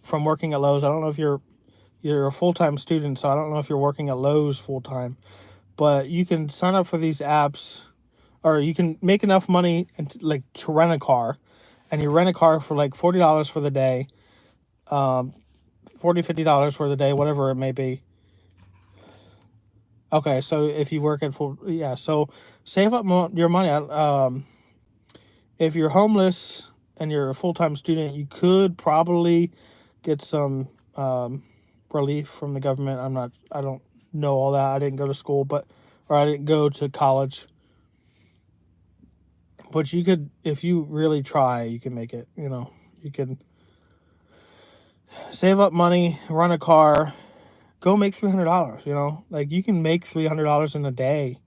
from working at Lowe's, I don't know if you're a full time student, so I don't know if you're working at Lowe's full time, but you can sign up for these apps, or you can make enough money and like to rent a car, and you rent a car for like $40 for the day, um, $40 $50 for the day, whatever it may be. Okay, so if you work at full, yeah, so save up your money. If you're homeless and you're a full time student, you could probably get some relief from the government. I don't know all that. I didn't go to school, or I didn't go to college. But you could, if you really try, you can make it. You can save up money, run a car, go make $300. Like you can make $300 in a day.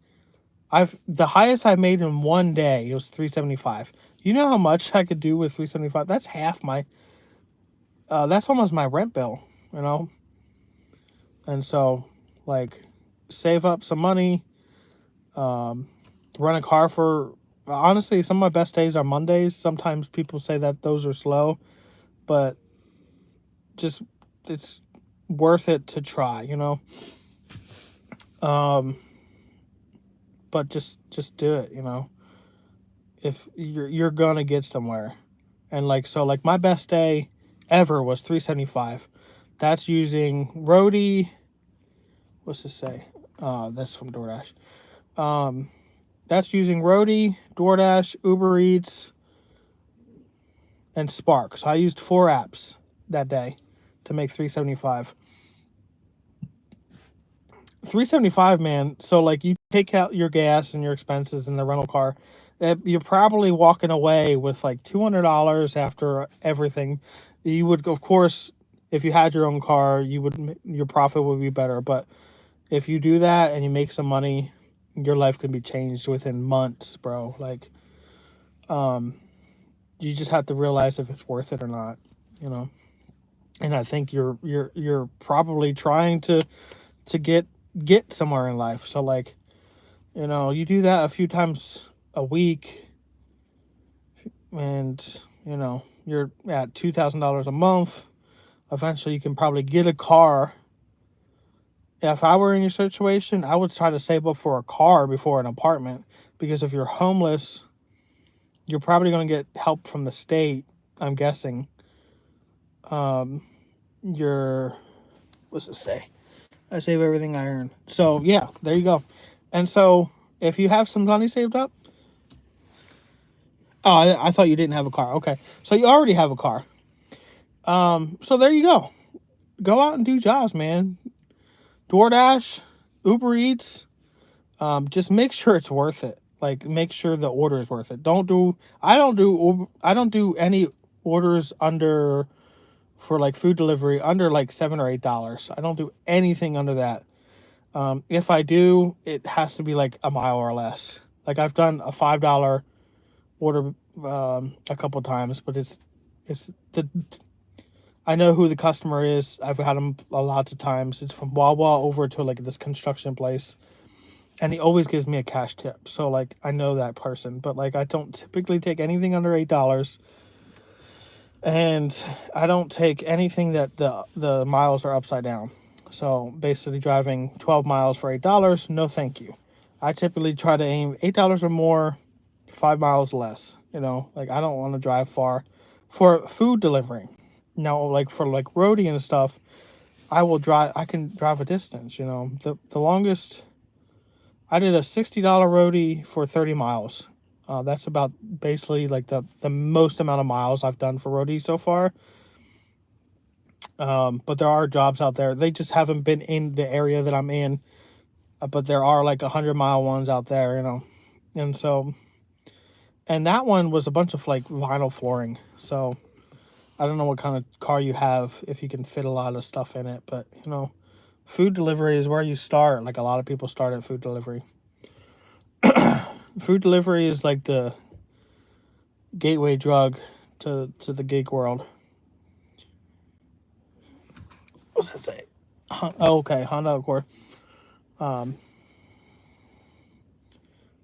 The highest I made in one day, it was $375. You know how much I could do with $375? That's half my. That's almost my rent bill. You know, and so like save up some money, run a car for. Honestly, some of my best days are Mondays. Sometimes people say that those are slow, but just it's worth it to try. Um, but just do it. If you're gonna get somewhere, and like my best day ever was $375. That's using Roadie. What's this say? That's from DoorDash. That's using Roadie, DoorDash, Uber Eats, and Spark. So I used 4 apps that day to make $375. $375, man. So like you take out your gas and your expenses in the rental car, you're probably walking away with like $200 after everything. You would, of course, if you had your own car, your profit would be better. But if you do that and you make some money, your life can be changed within months, bro. Like, you just have to realize if it's worth it or not, you know. And I think you're probably trying to get somewhere in life. So like, you do that a few times a week, and you're at $2,000 a month. Eventually, you can probably get a car. If I were in your situation, I would try to save up for a car before an apartment, because if you're homeless, you're probably going to get help from the state, I'm guessing. You're, what's it say? I save everything I earn. So yeah, there you go. And so if you have some money saved up, oh, I thought you didn't have a car. Okay, so you already have a car. So there you go. Go out and do jobs, man. DoorDash, Uber Eats. Just make sure it's worth it. Like, make sure the order is worth it. I don't do any orders for like food delivery under like $7 or $8. I don't do anything under that. If I do, it has to be like a mile or less. Like I've done a $5 order a couple times, but it's the I know who the customer is. I've had them lots of times. It's from Wawa over to like this construction place, and he always gives me a cash tip. So like I know that person, but like I don't typically take anything under $8, and I don't take anything that the miles are upside down. So basically, driving 12 miles for $8, no thank you. I typically try to aim $8 or more, 5 miles less. Like I don't want to drive far for food delivery. Now, like for like roadie and stuff, I can drive a distance. The longest I did a $60 roadie for 30 miles. That's about basically like the most amount of miles I've done for roadie so far. But there are jobs out there. They just haven't been in the area that I'm in. But there are like 100-mile ones out there, And so, and that one was a bunch of like vinyl flooring. So I don't know what kind of car you have, if you can fit a lot of stuff in it, but food delivery is where you start. Like a lot of people start at food delivery. Food delivery is like the gateway drug to the gig world. What's that say? Oh, okay, Honda Accord. Um,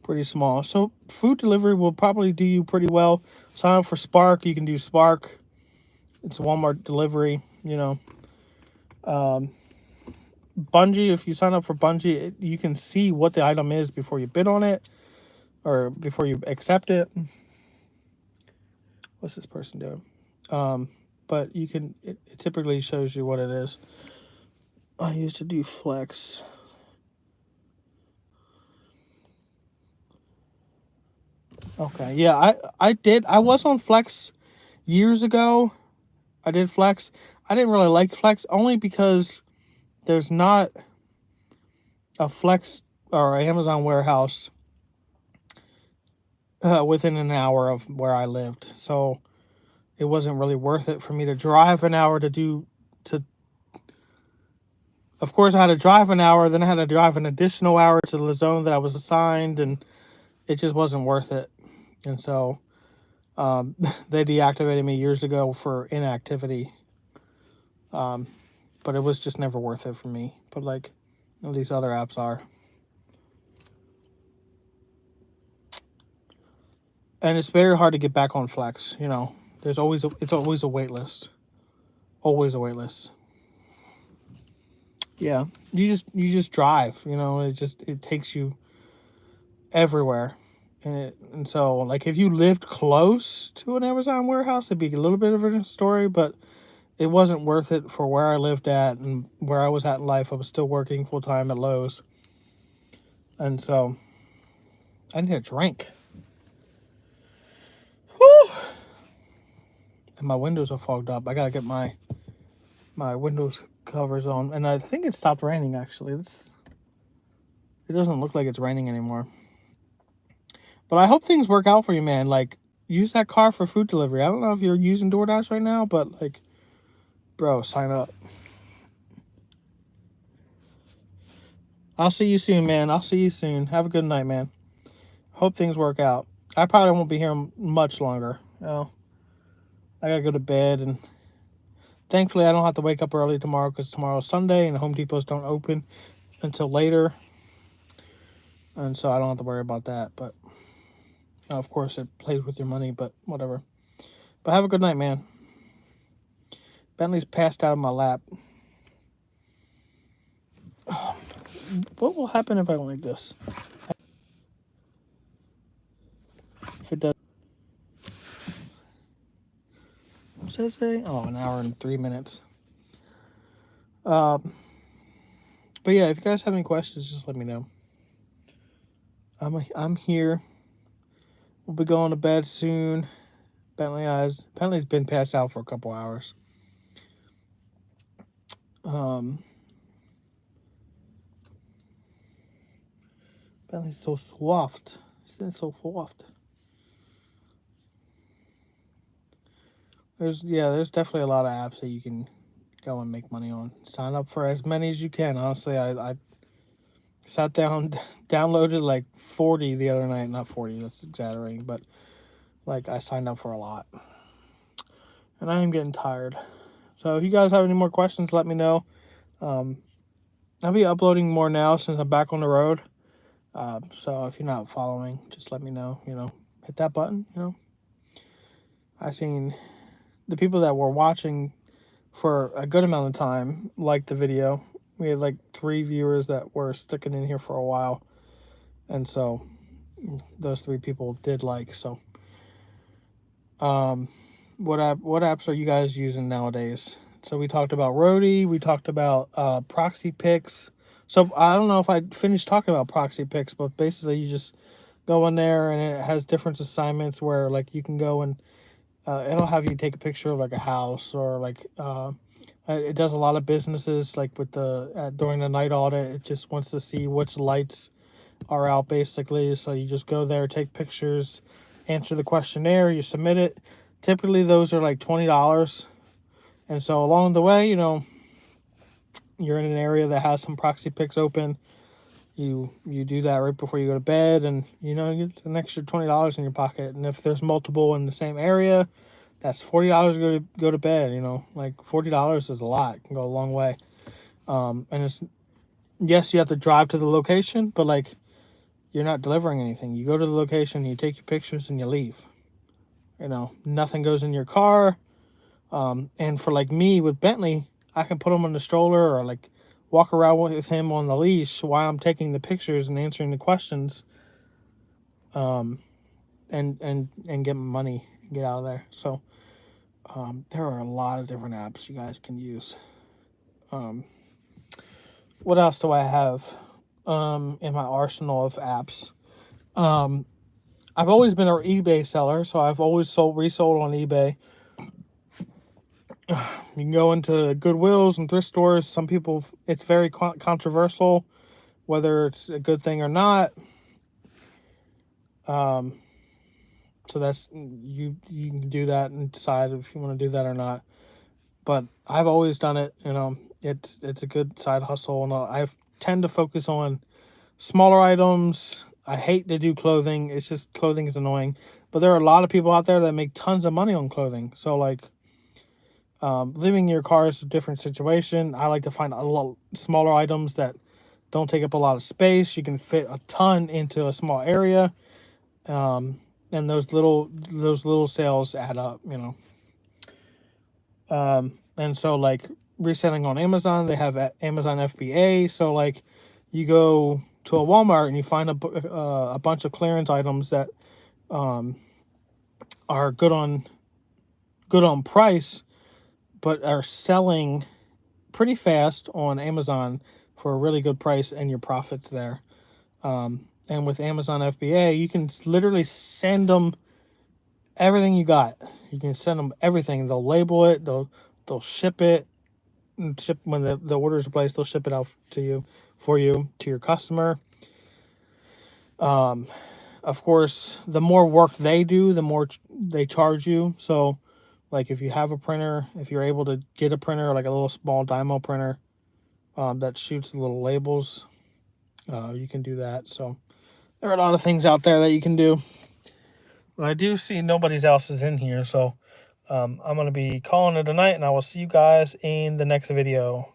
pretty small. So food delivery will probably do you pretty well. Sign up for Spark. You can do Spark. It's Walmart delivery. You know, Bungie. If you sign up for Bungie, you can see what the item is before you bid on it or before you accept it. What's this person doing? But you can. It typically shows you what it is. I used to do Flex. Okay, yeah, I did. I was on Flex years ago. I did Flex. I didn't really like Flex only because there's not a Flex or a Amazon warehouse within an hour of where I lived. So it wasn't really worth it for me to drive an hour to do to. Of course, I had to drive an hour, then I had to drive an additional hour to the zone that I was assigned, and it just wasn't worth it. And so they deactivated me years ago for inactivity. But it was just never worth it for me. But like, you know, these other apps are. And it's very hard to get back on Flex. You know, it's always a wait list. Always a wait list. Yeah, you just drive. You know, it takes you everywhere, and so like if you lived close to an Amazon warehouse, it'd be a little bit of a story, but it wasn't worth it for where I lived at and where I was at in life. I was still working full time at Lowe's, and so I need a drink. Whew. And my windows are fogged up. I gotta get my windows covers on, and I think it stopped raining. Actually, it doesn't look like it's raining anymore. But I hope things work out for you, man. Like, use that car for food delivery. I don't know if you're using DoorDash right now, but like, bro, sign up. I'll see you soon, man. I'll see you soon. Have a good night, man. Hope things work out. I probably won't be here much longer. You know, I gotta go to bed, and thankfully I don't have to wake up early tomorrow because tomorrow's Sunday and Home Depots don't open until later, and so I don't have to worry about that. But of course, it plays with your money, but whatever. But have a good night, man. Bentley's passed out of my lap. What will happen if I don't like this? If it does. What does that say? Oh, an hour and 3 minutes. But yeah, if you guys have any questions, just let me know. I'm here. We'll be going to bed soon. Bentley's been passed out for a couple hours. Bentley's so soft. It's so soft. There's definitely a lot of apps that you can go and make money on. Sign up for as many as you can. Honestly, I sat down, downloaded like 40 the other night. Not 40, that's exaggerating, but like I signed up for a lot. And I am getting tired. So if you guys have any more questions, let me know. I'll be uploading more now since I'm back on the road. So if you're not following, just let me know. You know, hit that button. You know, I seen the people that were watching for a good amount of time liked the video. We had like 3 viewers that were sticking in here for a while, and so those 3 people did like. So, what apps are you guys using nowadays? So we talked about Roadie. We talked about Proxy Picks. So I don't know if I finished talking about Proxy Picks, but basically you just go in there and it has different assignments where like you can go and it'll have you take a picture of like a house or like it does a lot of businesses like with the during the night audit. It just wants to see which lights are out basically. So you just go there, take pictures, answer the questionnaire, you submit it. Typically those are like $20. And so along the way, you know, you're in an area that has some proxy picks open, you do that right before you go to bed, and you get an extra $20 in your pocket. And if there's multiple in the same area, that's $40 to go to bed. Like $40 is a lot. It can go a long way. And it's, yes, you have to drive to the location, but like, you're not delivering anything. You go to the location, you take your pictures, and you leave. Nothing goes in your car. And for like me with Bentley, I can put him on the stroller or like walk around with him on the leash while I'm taking the pictures and answering the questions. And get my money and get out of there. So there are a lot of different apps you guys can use. What else do I have in my arsenal of apps? I've always been an eBay seller, so I've always resold on eBay. You can go into Goodwills and thrift stores. Some people, it's very controversial whether it's a good thing or not. So that's you can do that and decide if you want to do that or not. But I've always done it. It's a good side hustle, and I tend to focus on smaller items. I hate to do clothing. It's just clothing is annoying. But there are a lot of people out there that make tons of money on clothing. So like, living in your car is a different situation. I like to find a lot smaller items that don't take up a lot of space. You can fit a ton into a small area. And those little sales add up, and so like reselling on Amazon, they have Amazon FBA. So like, you go to a Walmart and you find a bunch of clearance items that are good on price, but are selling pretty fast on Amazon for a really good price, and your profits there. And with Amazon FBA, you can literally send them everything you got. You can send them everything. They'll label it. They'll ship it. And ship when the orders are placed. They'll ship it out to you, to your customer. Of course, the more work they do, the more they charge you. So, like if you have a printer, if you're able to get a printer, like a little small Dymo printer that shoots the little labels, you can do that. So there are a lot of things out there that you can do. But I do see nobody else is in here, so I'm going to be calling it a night, and I will see you guys in the next video.